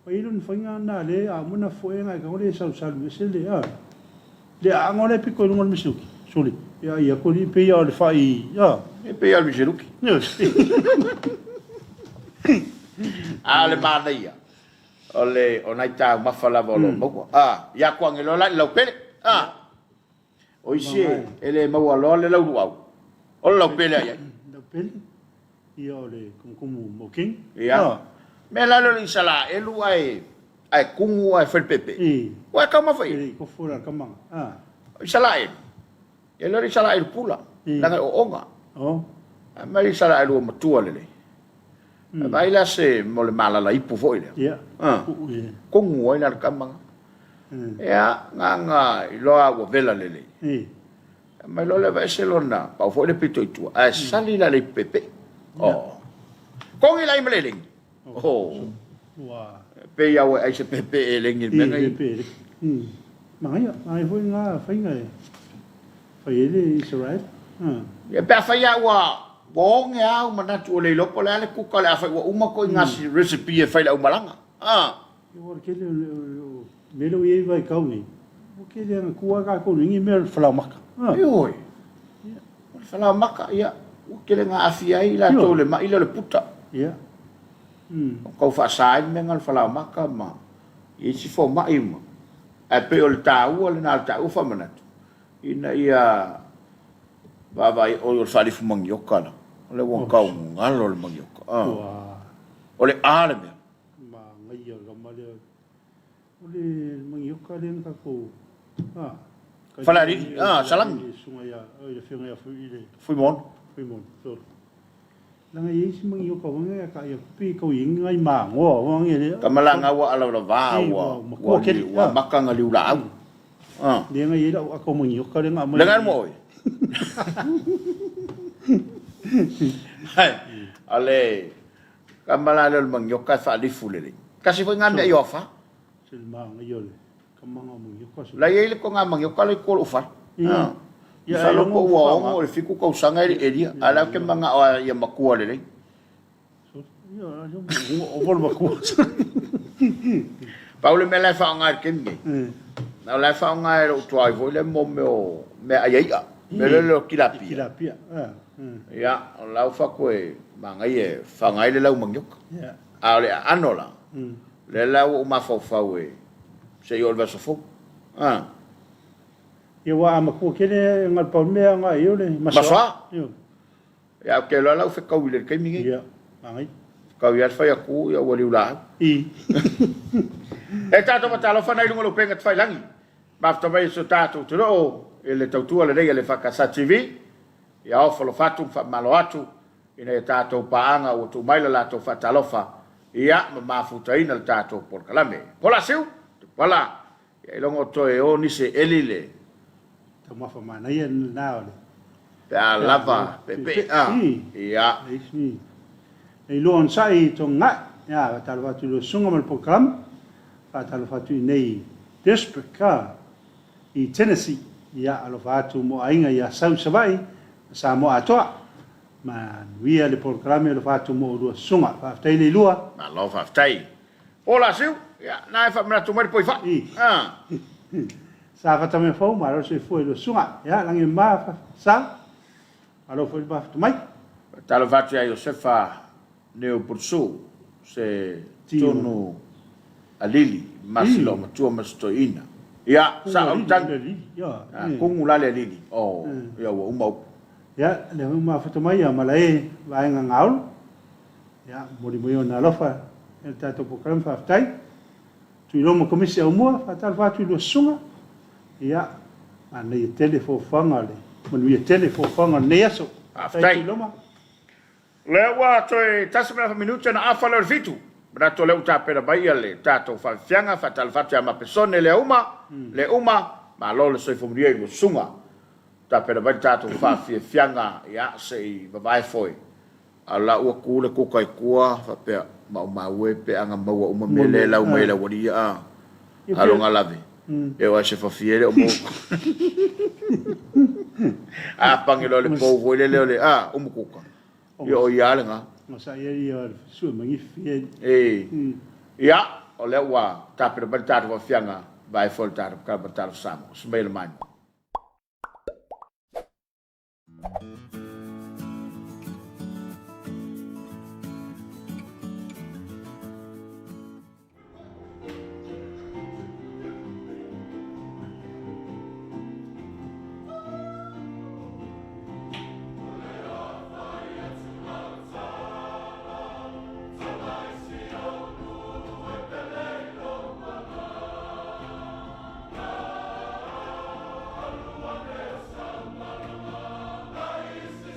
Pa ilun fanga na le a mona fo nga ka ole sa mesele a. Le a ngole piko ngol misiruki. Sole. Ya ko li pe ya le fai ya. E pe al misiruki. Ale manaia. Ole onai ta mafala volo mo. Ya kwa ngelo la lo pele. O ise ele mau alo le lau au. O lo pele ai. Lo pele. Ia ole kumu mo king. Ia. Me la lo sala elu ai kungu ai fel pepe. Wa kama fai. Ko fora kama. Sala e. Ele sala e pula. Langa o onga. Oh. Mai sala e lo matua le. Vai la se mo le mala la ipu foi le. Ia. Kungu ai la kama. Ia nga loa wa vela lele. Mai lo le vai se lona. Pa foi le pito itu. Ai sali la le pepe. Oh. Kongi lai meleling. Oh. Wa. Pe ya wa ai se pepe eling ni menga. Pepe. Mai foi nga fai nga. Fai ele is right. Ya pe fa ya wa bong ya mana tu le lo pole ale ku kala fa wa uma ko ngasi recipe e fa la umalanga. Yo ke le melo ye vai kau ni. O ke le ku ka ko ni me fala maka. Yo. Fala maka ya. O ke le nga afia i la to le ma ila le puta. Ya. Ko fa sai me ngal fala maka ma. I si fo ma ima. A pe o le tau le na tau fa manatu. Ina ia baba o fa li fu mangioka la. Le won kau ngalo le mangioka. O le ale me. Ma ngai yo ga male. O le mangioka le ka ko. Fala ri salam. Sunga ya o le finga ya fu ile. Fui mon. So. Langa ye si mangioka wanga ka ya pi ko ing ngai ma ngo wanga le. Kamalanga wa ala va wa ke wa makanga liu la. Dia ngai ye da ko mangioka le nga ma. Dengan mo. Hai. Ale kamala le mangioka fa li fulele. Kasi foi ngambe yo fa. Silma ngai yo le. Kamanga mangioka. La ye le ko nga mangioka le ko ufa. Ya lo ko wa o le fiku ko sanga eria ala ke manga o ya makua le. Ya o vol makua. Paulo me la fa nga ke ngi. Na la fa nga o toi vo le mo me aia. Me le kilapia. Kilapia. Ya la fa ko manga ye fa nga le la mangioka. Ya. Ale anola. Le la o ma fa we. Se yo va so fo. Ia wa ma ku kene ngal pa me nga yo le maswa ya ke lo la fe ka wile ke mi ya ngai ka ya fa ya ku ya wali ula e tato Talofa na ilungo penga tfai langi ba to vai so tato to ele tautua le le fa ka sa TV ya o folo fatu fa malo atu ina tato paanga o tu mai la to fa Talofa ia ma futa ina tato por kalame pola siu pola ya ilongo to e o ni se elile ma fa mana ia na ole pa lava pepe ia isi e lo sai to nga ya Talofa tu lo sunga mal program fa Talofa tu nei district ka I Tennessee ia Talofa tu mo ainga ia sau savai Samoa toa ma via le program Talofa tu mo lo sunga fa tai le lua ma lo fa tai ola siu ya na fa mra tu mai poi fa sa fa tame fo ma ro se foi lo sunga ya langi ma fa sa alo foi ba tu mai Talofa tu ai Josefa neo pursu se tonu alili masilo matua mastoina ya sa tang ya kungu la le lili ya wa uma ya le ma fa tu mai ya malai va nga ngaul ya mori mo na lofa el tato program fa tai tu lo mo komisi au mo fa Talofa tu lo sunga ia ana i telefo fanga le manu i telefo fanga ne aso aftai le wa toi tasma minuto na afa le fitu brato le uta pera baia le tato fa fianga fa Talofa ya ma persone le uma ma lo le soi fomrie lo sunga ta pera baia tato fa fianga ya sei vai foi ala u ku le ku kai kua fa pe ma we pe anga ma uma mele la uma la waria alonga lave e wa se fafiele o mo a pangelo le po le o mo kuka yo ya le nga masa ia su mangi fie ya o le wa tapere batata wa fianga vai voltar ka batata Samoa smel man Is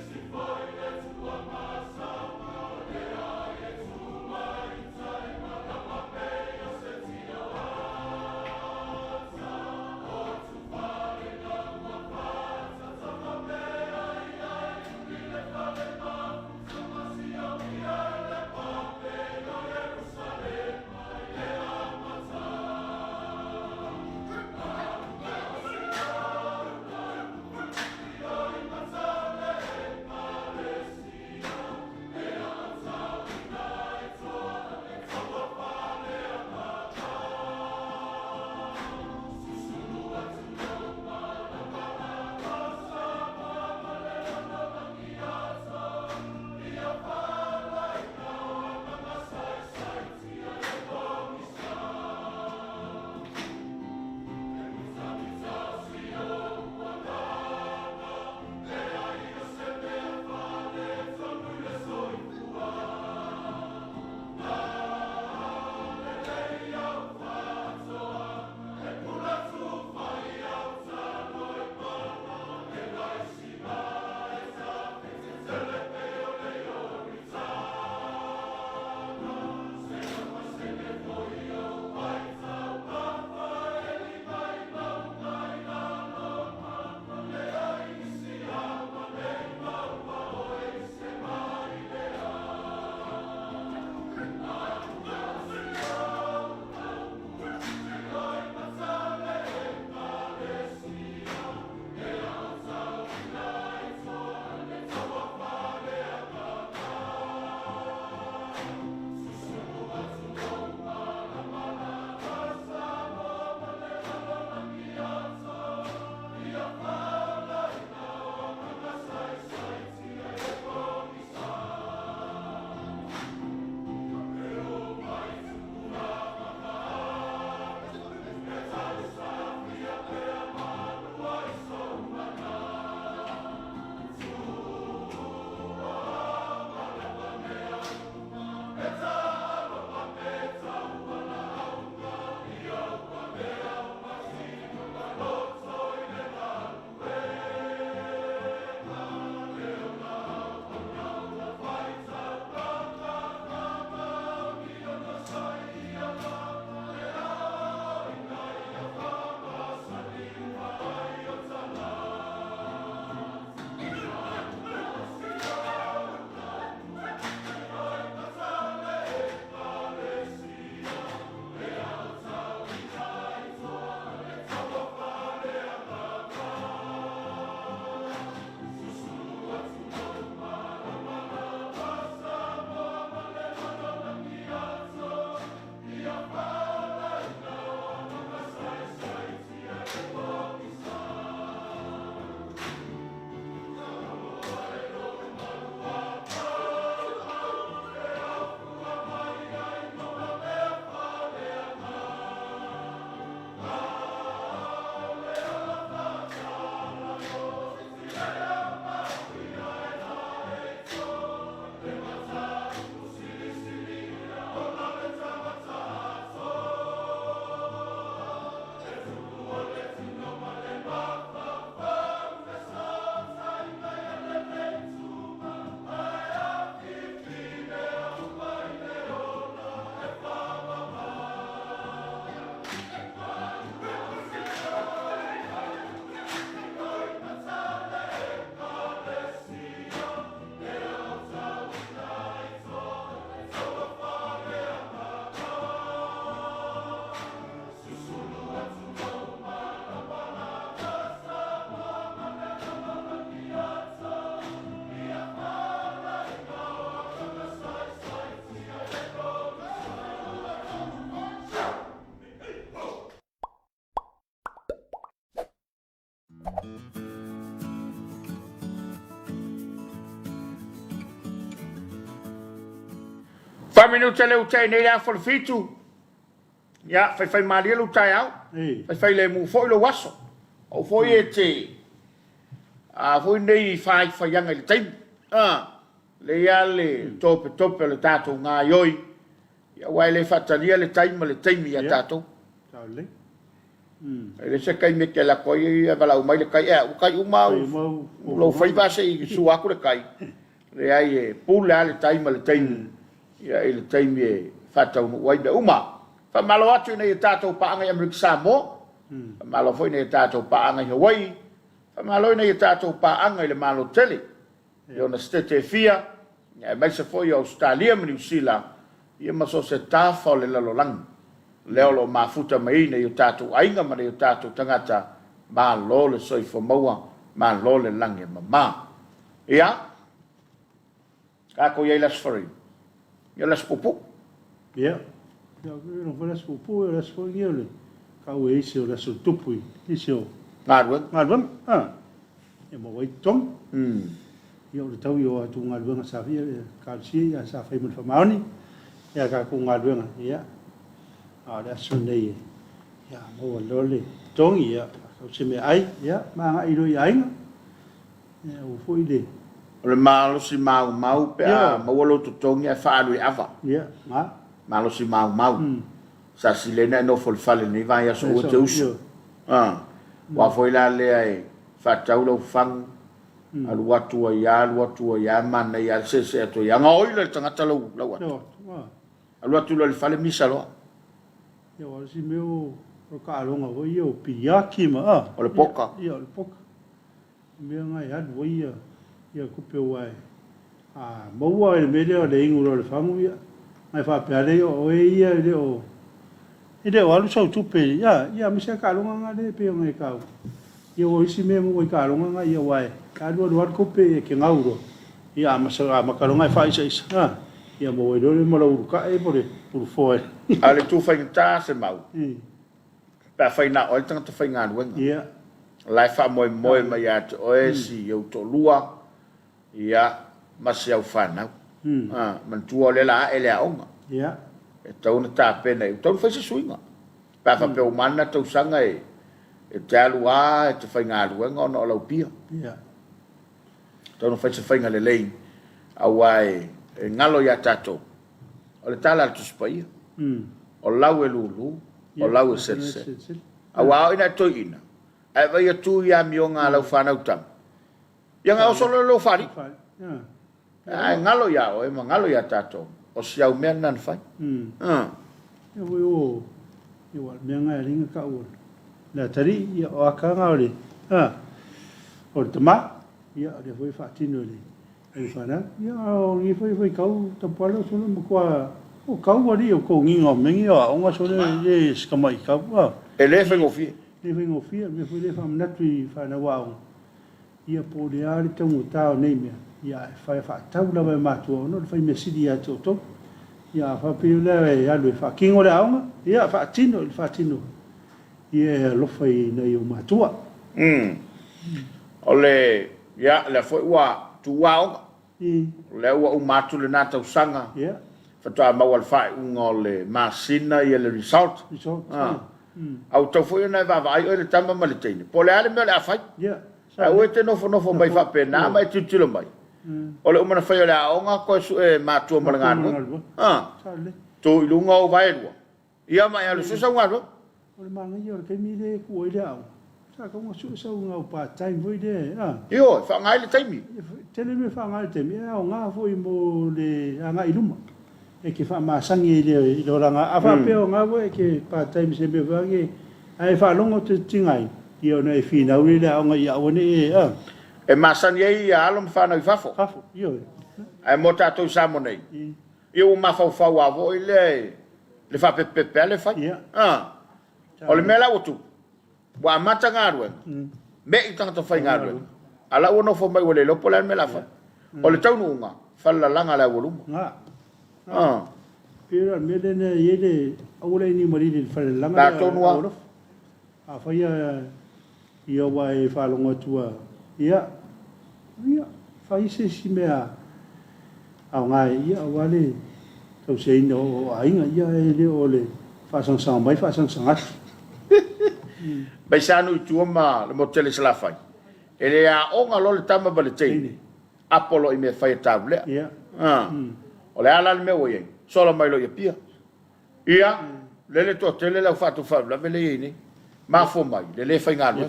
Whaminuta leo tai nei rea whalifitu. Ia, whai maria lu tai au. Whai le mu fo ilo waso. O fo e te. Fo nei whai anga le taimi. Le ia le tope le tātou ngā ioi. Ia wai le whataria le taimi ia tātou. Tāle. Le se kai me ke la koi ia walau mai le kai. O kai umau. Lo whai vase i su aku le kai. Le ai e pula le taimi. Ia le taimi e whatau wai be uma. Malo atu nei tātou paanga i Amerika Samoa. Malo foi nei tātou paanga i Hawaii. Malo nei tātou paanga i le malo tele. Ia na stete fia. Ia mai se foi Australia ma New Zealand. Ia maso se tāwha o le lalolang. Leo lo mafuta mai nei tātou ainga ma nei tātou tangata. Malo le soifo maua. Malo le lange mama. Ia. Kako iei las whari. Ia las pupu. Ia. Ia no falas pupu las whari ia le. Kau e isi o las tupui. Isi o. Ngāruang. Ngāruang. Ia ma wai tong. Ia o le tau i o atu ngāruanga sa fia. Kārusia ia sa whai mun whamaoni. Ia kako ngāruanga. Ia. Le aso nei e. Ia maua lole. Tongi ia. Kau se me ai. Ia. Maanga iro i ainga. Ia o fo i le. O le malo si mau pe a mawalo tutongi e whaalu i awa. Ia. Ngā. Malo si mau. Sa silena no folfale ni vai aso o te usu. Wa foi la le ai whatau lau whang. Alu atua ia mana ia se ato ia ngā oila tangata lau atu. Alu atu lau le whale misa loa. Ia wala si meo o ka alonga o ia o piyaki ma. O le poka. Ia o le poka. Mea ngai adu o ia kupe wai. Maua e mele o le ingu o le whangu ia. Ngai whapeare o e ia le o. Ide o alu sau tupe, ia misia ka alonga nga le pe o ngai kau. Ia o isi mea mo i ka alonga nga ia wai. Ka adu adu kupe e ke ngauro. Ia makalonga e whaisa isa. Ia mo e dole mo la uruka e pore foe. Ale tu whai ngata se mau. Pea whai na oi tangata whai ngā ruenga. Ia. Lai wha moe mai atu oe si iau to lua. Ia masi au whanau. Mantua le la e le aonga. Ia. E tau na tā pena e tau whai se suinga. Pea wha peo mana tau sanga e te alu a e te whai ngā ruenga o na o lau pia. Ia. Tau na whai se whainga le lein. Awa e ngalo ia tātou. O le tala atu spaia. O lau e lulu. O lau e setse. Awa o ina toi ina. E vai atu ia mi o ngā lau whanau tam. Ia ngā oso lo whari. Ngalo ia o e ma ngalo ia tātou. O siau mea nan whai. Ia voi o. Ia wal mea ngai ringa ka ua. Nā tari ia o aka ngā ore. O le tama. Ia o le voi whaatino le. Ai whana. Ia o ngi voi kau tapala sona mkua. O kau wari o kou nginga o mengi o aonga sona e skamai kau. E le whengo fie. Le whengo fie. Me fui le whamanatu i whana wao. Ia po le ari tangu tau nei mea. Ia e whai whaatau lawa e mātua ono. Le whai mea sidi a toto. Ia whapio lea e alu e whakingo le aonga. Ia whaatino. Ia e lofa i nei o mātua. O le, ia, le foi ua tu aonga. Le ua o mātu le nātau sanga. Ia. Whatua mau al whai unga o le māsina i le result. Au tau foi ona e wawai o le tama ma le teine. Po le ale mea le a whai. Ia. O e te nofo mai whape nā mai tutilo mai. O le umana whai o le aonga koe su e mātua ma le ngānua. Tō i lunga o vai rua. Ia mai alu susa ngānua. O le mangai o le kaimi le kua i le au. Sa ka unga susa unga o part-time voi le. Io, whangai le taimi. Tele me whangai le taimi. O ngā foi mo le anga i luma. E ke wha maasangi i le oranga. A wha peo ngā voi e ke part-time se me wangi. Ai wha longo te tingai. I o nei whina uri le aonga i awane e. E maasangi e i alom whanau i whafo. Whafo, io e. Ai mo tātou samo nei. I o mawhau avo i le whapepepe le whai. O le mea lau tu. Wa mata ngā ruenga. Me i tangata whai ngā ruenga. Ala ua nofo mai wale lopo le me la whai. O le taunu unga. Whala langa le waluma. Pira me le ne yele aule ni marili whale langa. Tā tonua. A whaia ia wai whalonga tua. Ia. Whai se si mea. Au ngai ia wale. tau se ino ainga ia le ole whasang mai whasang atu. Bai sanu tua ma le motele salafai. Ele a onga lo le tama ba le teine. Apolo i me whai tabu lea. Ia. O le ala le me o iei. Sola mai lo ia pia. Ia, lele to tele lau whatu whau la vele iei ni. Ma fo mai, lele whai ngā lua.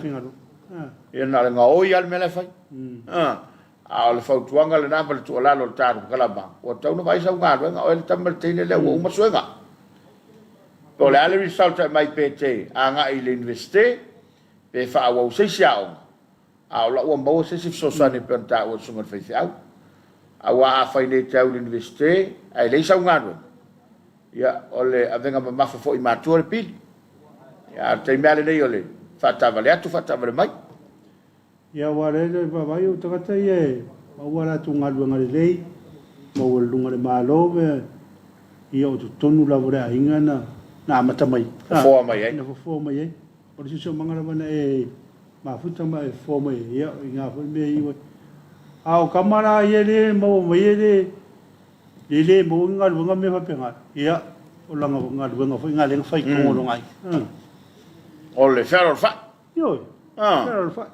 Ia na le ngā oi al me le whai. A le whau tuanga le nāma le tua lalo le tāru kalama. O tau na vai sau ngā lua, ngā oi le tama le teine lea ua umasuenga. Ko le ale result mai pe te a nga i le universite pe fa wa se sia o a la o mo se se so sa ne pe ta o so ngal fe au a wa fa ne te au universite ai le sa ngado ya ole avenga ma fa fo i ma tu pi ya te me ale le ole fa ta vale atu fa ta vale mai ya wa le ba ba yo ta ta ye ma wa la tu ngado ngal le mo wo lu ngal ma lo be yo tu tonu la vore a ingana na mata mai fo mai ai na fo mai ai o le so mangala mana e ma futa mai fo mai ia nga fo me i au kamara ye le mo mai le mo nga lu nga me fa penga ia o langa nga lu nga fo nga le fai ko lo ngai o le ferro fa yo ferro fa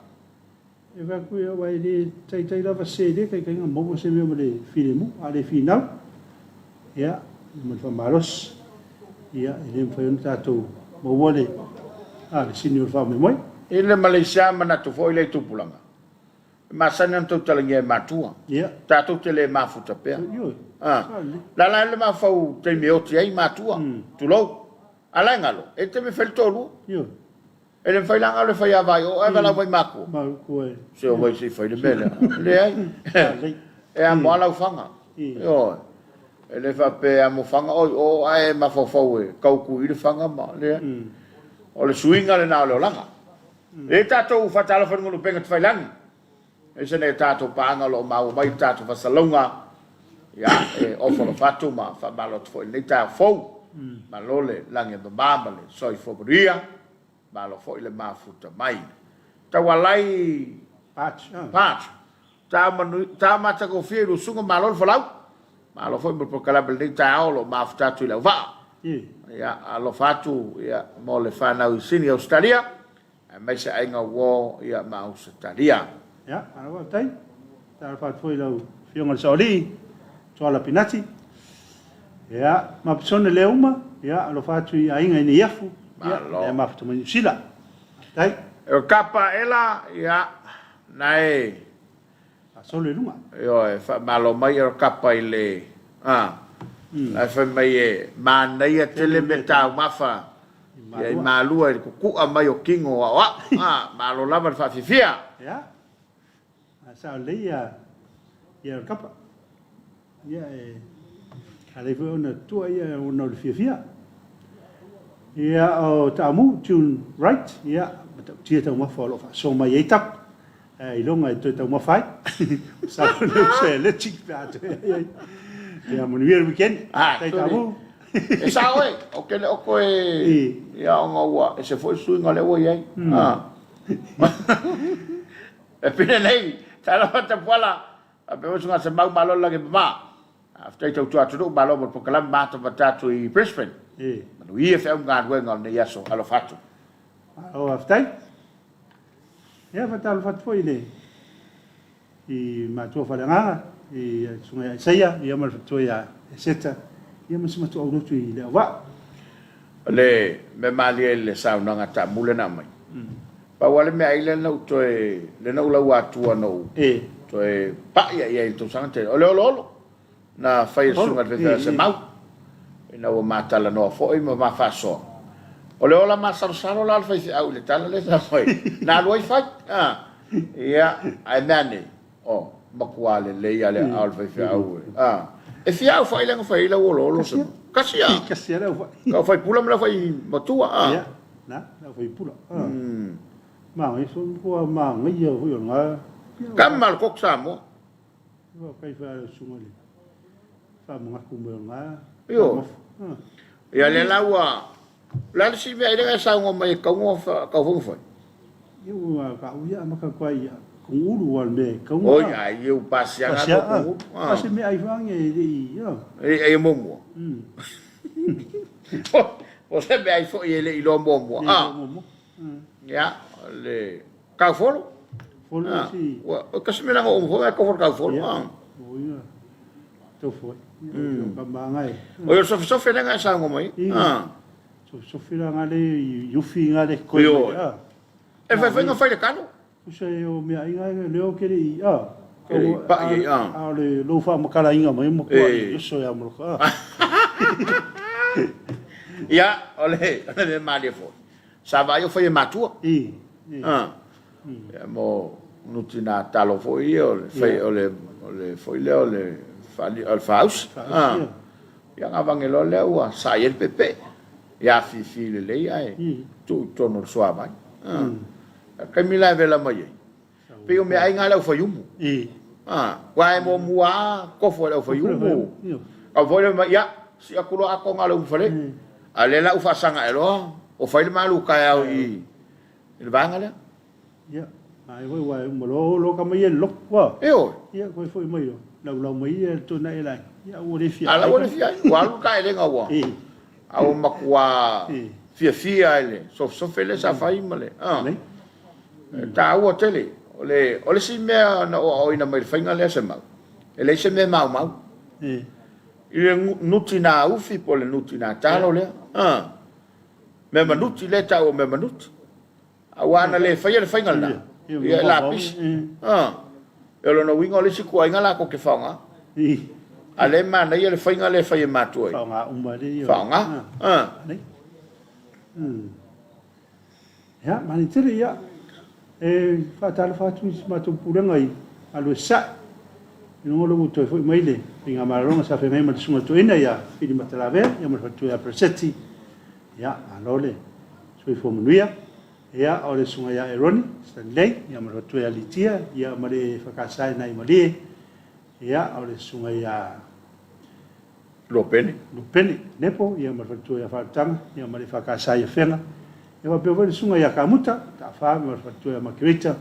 e va ku ia vai di tai la va se de kai nga mo se me le filmu ale final ia mo fa maros ia ele foi un tato mo wole le senior family moi ile Malaysia mana tu foi le tu pulanga ma sanan tu talange matua ia tato tele mafuta pe la le ma fau te me oti ai matua tu lo ala ngalo e te me fel tolu io ele fai langa le fai avai o ava la vai maku ko se o vai se fai le bela le ai e a mo ala ufanga yo ele fa pe a mo fanga o ai ma fo fo e kau ku i le fanga ma le o le swinga le na le langa e tato fa tala fa ngulu penga tfai lang e se ne tato panga lo ma o mai tato fa salonga ya e o fo fatu ma fa balot fo le ta fo ma lo le lange do bambale soi fo bria ma lo fo le ma futa mai ta walai patch ta ma ta ko firu sunga ma lo fo lau ma lo foi por cala bel ta o ma fta tu la va ya lo fatu ya mo le fa na usini Australia mai se ai nga wo ya ma Australia ya ana wa tai ta fa foi lo fiong soli to la pinati ya ma persone le uma ya lo fatu ai nga ni yafu ya ma ftu ni sila tai e capa ela ya nai solo lunga yo e fa malo mai o capa ile la fa mai e mana ia tele meta mafa ia malua i ku a mai o kingo wa malo lava fa fifia ya sa le ya capa ya ale foi ona tua ia ona fifia ya o tamu tune right ya tia ta ma follow fa so mai e tap ai longa e tau ma fai sa no se le chic pato ya mo ni weekend tai tamu e sa oi o ke le o ko e ya nga wa e se foi su nga le wo ye e pina nei tala ta pola a pe so nga se mau malo la ke ma after tau tu atu malo mo po kala ma ta tu i Brisbane no EFM nga nga ne ya so alo fatu o after ya fatal fat foi le i ma tu fa nga i sunga saya ia ma tu ya seta ia ma sima tu au tu i le wa le me mali le sa una ngata mule na mai pa wale me ai le no to le no la wa tu no to pa ia to sante o le lo na fai sunga de se mau ina o mata la no foi ma fa so o le ola masarusaro la alfa au le tala le sa foi na lo fai ia ai nani o makuale le ia le alfa au e fia au fai lengo fai la lo kasia la ka fai pula me fai matua ia na fai pula ma i so ko ma ngi yo yo nga kamal kok samo fai fa sumali fa mo ku me nga yo ia le lawa la si me ai sa ngo mai ka ngo fa ka fu fa eu ka uia ma ka kwai kung ulu wal me kung o ya eu pasianga ko pasi me ai wang e e momo o se me ai fo ele ilo momo ya le ka folo si o kasimela ngo o ka folo ka folo o ya to fo ka mangai o yo so fela sa ngo mai so fela ngale yu fi ngale ko ya e fa venga fa le cano Usa o me ai ngai leo kere pa le lo fa makala inga mai mo ko so ya mo ka ya ole mali fo sa va yo foi matua ya mo nutina Talofa ole foi ole foi le fali al faus ya ngavangelo le wa sa el pepe ya fi le ai tu tono suava Kamila vela mai. Pe o me ai ngala o fayumu. Wa mo mua ko fo o fayumu. A vole ma ya si akulo ako ngala o fale. Alela o fasanga elo o fai malu ka ya i. Il vangala? Ya. Ai wa mo lo ka mai lo wa. Ya ko foi mai lo. Lau mai to na ela. Ya o le fia. Ala o le fia. Wa lu ka ele ngawa. Au makwa. Fia ele. So fele sa fai male. Ta o tele ole si me na o ina mai fainga le sema ele se me mau ile nutina ufi pole nutina talo le me manuti le ta o me manuti awana le fainga na ia la pis ele no wingo le si kuinga la ko ke fanga ale mana ia le fainga le fai matoi fanga umare fanga ya mani tiri ya fa Talofa tu ma tu puranga i alo sa no lo muto foi maile inga maronga sa fe mai ma sunga to ina ya fili matalave ya ma tu ya preseti ya alole sui fo muia ya ole sunga ya eroni stanley ya ma tu ya litia ya ma le fakasai nai mali ya ole sunga ya lopeni nepo ya ma tu ya fatanga ya ma le fakasai fenga e wa pe sunga ya kamuta ta fa ma fatu ya makrita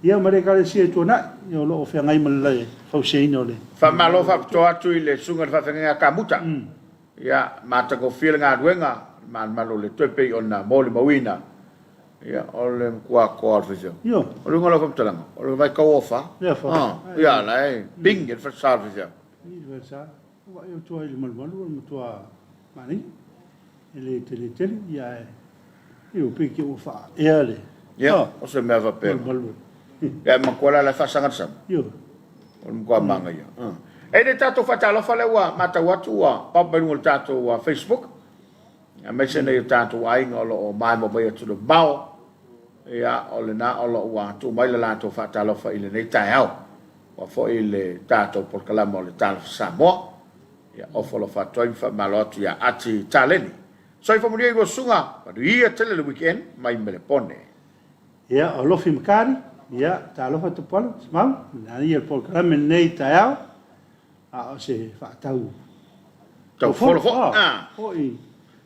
ia mare kale si to na yo lo fe ngai male fa seino le fa malo fa to atu ile sunga fa fenga kamuta ya mata ko feel nga duenga man malo le tope ona mole mawina ya ole kwa ko arfisio yo ole ngola fa tala ole vai ka ofa ya la bing it fa service ni versa wa yo to ile mal mo to mani ele tele ya io picchi o fa ele ya o se me va pe ya ma kola la fa sanga sam io o mo manga ya e de tato fa Talofa le wa mata watu wa pa ben o tato wa Facebook ya me se ne tato ai ngolo o mai mo ba tu do bao ya o le na o lo wa tu mai la to fa Talofa ile ne tai au wa fo ile tato por kala mo le Talofa Samoa ya o fo lo fa to fa malotu ya ati taleni so ifo mulia go sunga but ia tele le weekend mai mele pone ya o lo fi mkari ya Talofa to polo smau na ia por kala men nei tao a se fa tau to folo oi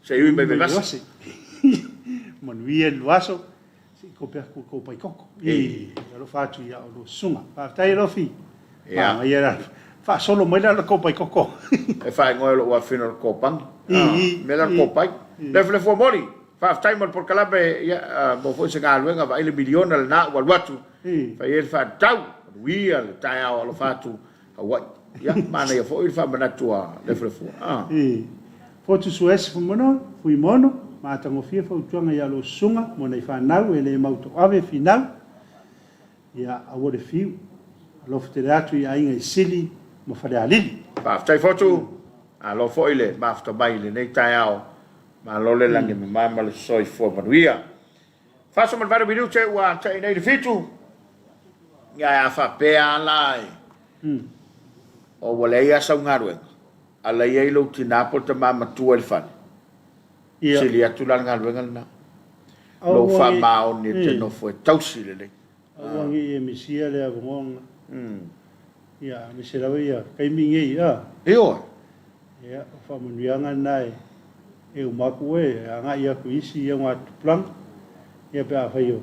se ui me bebas mon bien waso si kopia ko pai koko e lo fa tu ya o lo sunga fa tai lo fi ya ia fa solo mai la ko pai koko e fa ngoi lo wa fino ko pan me la ko pai le fo mori fa time por calabe ya bo fo se ga luenga va ile miliona na wa watu fa il fa tau wi al tau lo fa tu wa ya mana ya fo il fa bana tua le fo fo tu sues fo mono ma tango fia fo tuanga ya lo sunga mo nei fa nau ele mauto ave final ya a wo de fiu lo fteratu ya inga sili mo fa de alili fa tai foto a lo fo ile ma fto baile nei tau ma lo le lange ma le soi fo manuia fa so man va video che wa che nei fitu ya fa pe alai o wale ya sa ngarwe ala ye lo tina po te mama tu el fan sili atu lan ngarwe na lo fa ma o ni te no fo tausi le wangi e misia le avong ya misera ya kai minge ya ya fa munyanga nai e o maku e anga ia ku isi ia ngā plan ia pe a whaio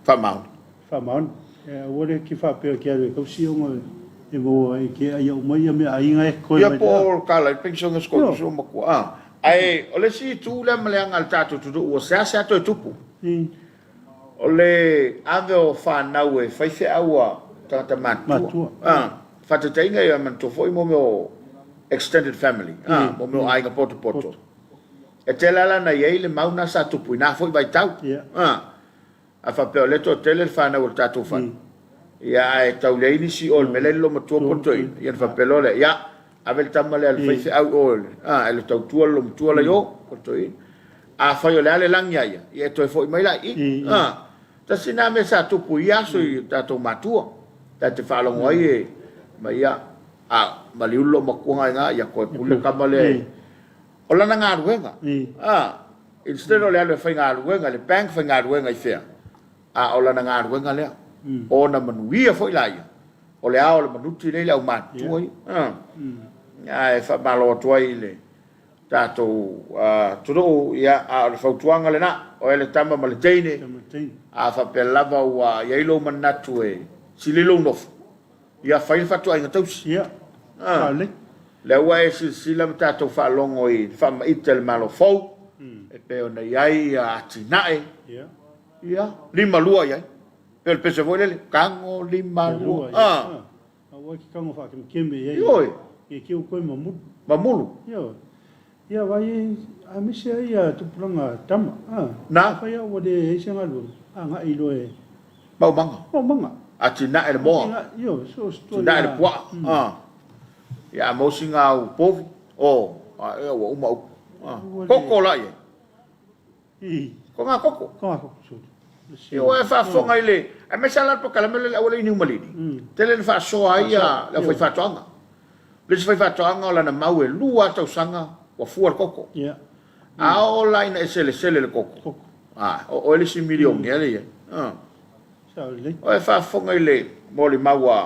fa maun Ore ki fa pe ki ave ko si o e mo ai ke ai o mai me ai ngai ko ia po kala pension sko so mo ko ai ole si tu le mleanga al tatu tu o sa to tupu ole ave o fa na we fa se awa tata matu fa te tenga ia man to foi mo extended family mo mo ai ga poto e te lala na ye le mauna sa tupu na foi vai tau a fa pe ole to tele fa na o tatu fa ia e tau le ini si ol melelo mo to poto ia fa pe lole ia avel tamale al fa se au ol ele tau tuolo mo tuola yo poto a fa yo le langya ia to foi mai la ta sina me sa tupu ia so tatu matua ta te fa lo ngoi mai ia maliulo mo ko nga ia ko pule kamale ola na ngaruenga instead o le fa ngaruenga le bank fa ngaruenga i fea ola na ngaruenga le ona manuia foi la ia o le ao le manuti le au matu ai fa malo toi le tato tudo ia le fautuanga le na o ele tama maletene fa pelava wa ia ilo manatu sililo nof ia fa il fatu ai ngatus ia le wa sila tato fa longo i fa itel malo fo e pe ona ia atinae ia lima lua ia pel pese volele kango lima lua wa ki kango fa kembe ia oi e ki ko mamulu ia vai a misi ia tu pranga tama na fa ia o de senga lu nga ilo e mau manga atinae le mo yo so sto na le poa ia mo singa o povo e o uma koko la ia ko nga koko so yo e fa fonga ile a me sala po kala mele o le ni malini tele fa so ia la foi fa tonga le foi fa tonga la na mau e lua tau sanga wa fu al koko ia o la ina sele le koko o le si milion ia le o e fa fonga ile mo le maua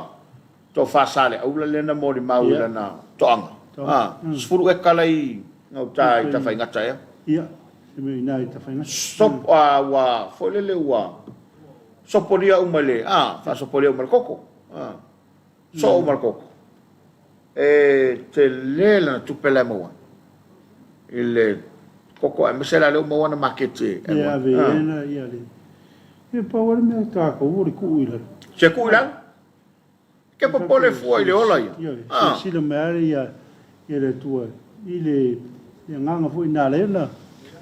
to fa sale au le na mo le mau le na tonga sfuru e kala i no tai ta fa ngata ia se me ina ta fa ngata stop wa folele wa soporia umale fa soporia umale koko so umale koko te lela tu pele mo il koko a mesela le mo na market ia vena ia le e pa wala me ka ko uri ku ila se ku ila ke popole fu ile ola ia si le mare ia le tua ile nganga fu ina le na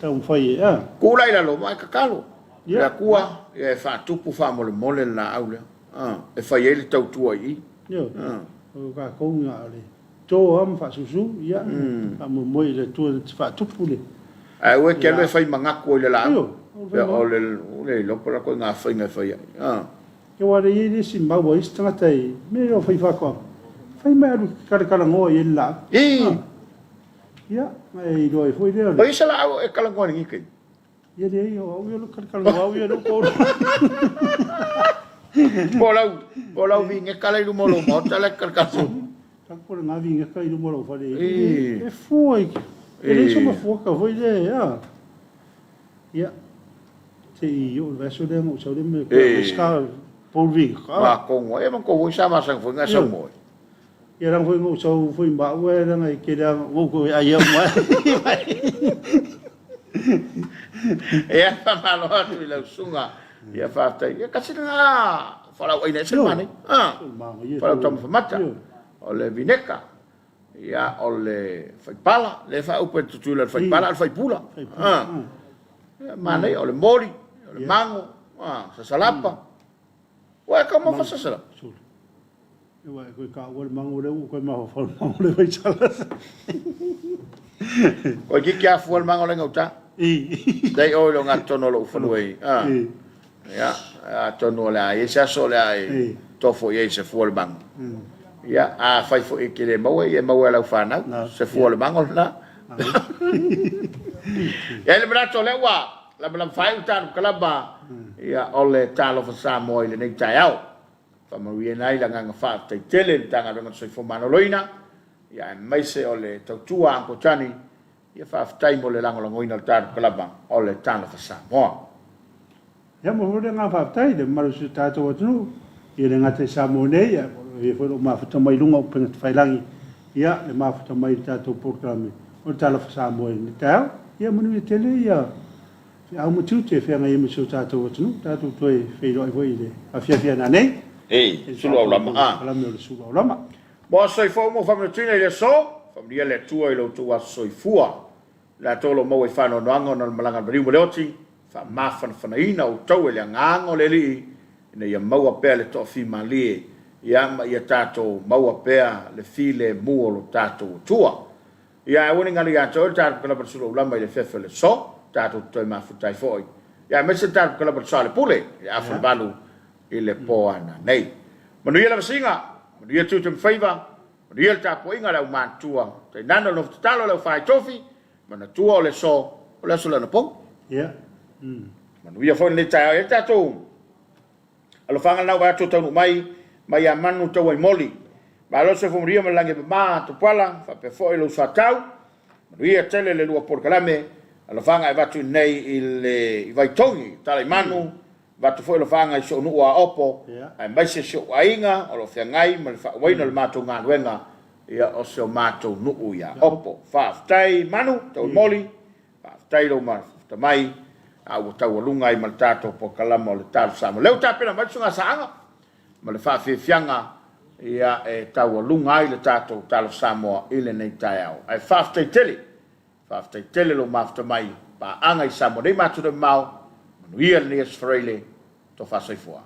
tau fai ku ila lo mai ka kalo ia kua e fa tupu fa mole na aule e fa ele tau tua i o ka ko nga le to am fa susu ia am mo le tua fa tupu le ai we ke le fai manga ko le la o le lo para ko nga fa nga fa ia ke wale i si mau i stanga tai me o fai fa ko fai mai kala ngo i la ia mai do foi le o isa la e kala ngo ni ke ia le o yo kala ngo yo no ko Polau vinga kala i mo tala kala so ta ko nga vinga kala i mo fa le e foi ele só uma foca foi le ia te yo verso de mo so de me ska polvi ko e man ko sama sang foi nga Samoa ia rang foi ngo so foi ba we rang ai ke da ngo ko ai yo ma ia fa malo tu la sunga ia fa ta ia kasina fala o ina semana fala tom fa mata o le vineka ia o le fai pala le fa upe tu le fai pala fai pula mana o le mori o le mango sa salapa wa como fa sa salapa wa ko ka o mango le ko ma fa mango le vai chala o ki ka fu mango le ngota dai o lo ngato no lo fa noi ya tono la esa sola tofo ye se fu mango ya fai fo e kele mawe e mawe la fana se fu le mango la ya le brato le wa la bla fai utan kalaba ya ole Talofa Samoa le nei taiao fa mo ye nai la nga fa te tele tanga lo so fo manoloina ya mai se ole tua ko tani ya fa tai mo le lango lo ngoina tar kalaba ole Talofa Samoa ya mo ho nga fa tai de maru su tato tu ia le ngata Samoa nei ia e foi o mafuta mai lunga o penga whailangi ia le mafuta mai tātou programe o Talofa Samoa ni tau ia manu i tele ia au mutu te whenga i miso tātou atunu tātou toi whairoi voi le a whiawhia nā nei sulu au lama alame o le sulu au lama mo soi fo mo whamatuina i le so whamria le tua i lo tua soi fua la tolo mo e whano noango na malanga bariu mo leoti wha mawhana whanaina o tau e le ngango le li ina ia maua pea le tofi malie ia tātou maua pea le file mua lo tātou tua ia e wani ngani gātou tātou kalapa sulu au lama i le whewhe le so tātou toi mafutai foi ia mese tātou kalapa sale pule ia awhana balu i le poana nei manuia la vasinga manuia tutu mwhaiva manuia le tāpo inga lau mātua tai nana no talo lau whai tofi mana tua o le so o le so lana pong manuia foi le tai e tātou alo whanga nau wātou taunu mai a manu tau ai moli ma lo se fomria ma lange ma to pala fa pe foi lo satau manuia tele le lua porkalame alo whanga e watu nei i vai tongi tala i manu vatu foi lo fanga so no a opo ai mai se so ainga o lo fiangai ma le fa waina le mato nga wenga ia o se mato no ia opo fa tai manu to moli fa tai lo ma ta mai a o tau lunga i maltato po kalama le tal samo le ta pena mai sunga sanga ma le fa fianga ia e tau lunga i le tato tal Samoa ile nei tai au ai fa tai tele lo mafta mai pa anga i Samoa dei matu de mau Ia ni es freile to fa sai fua.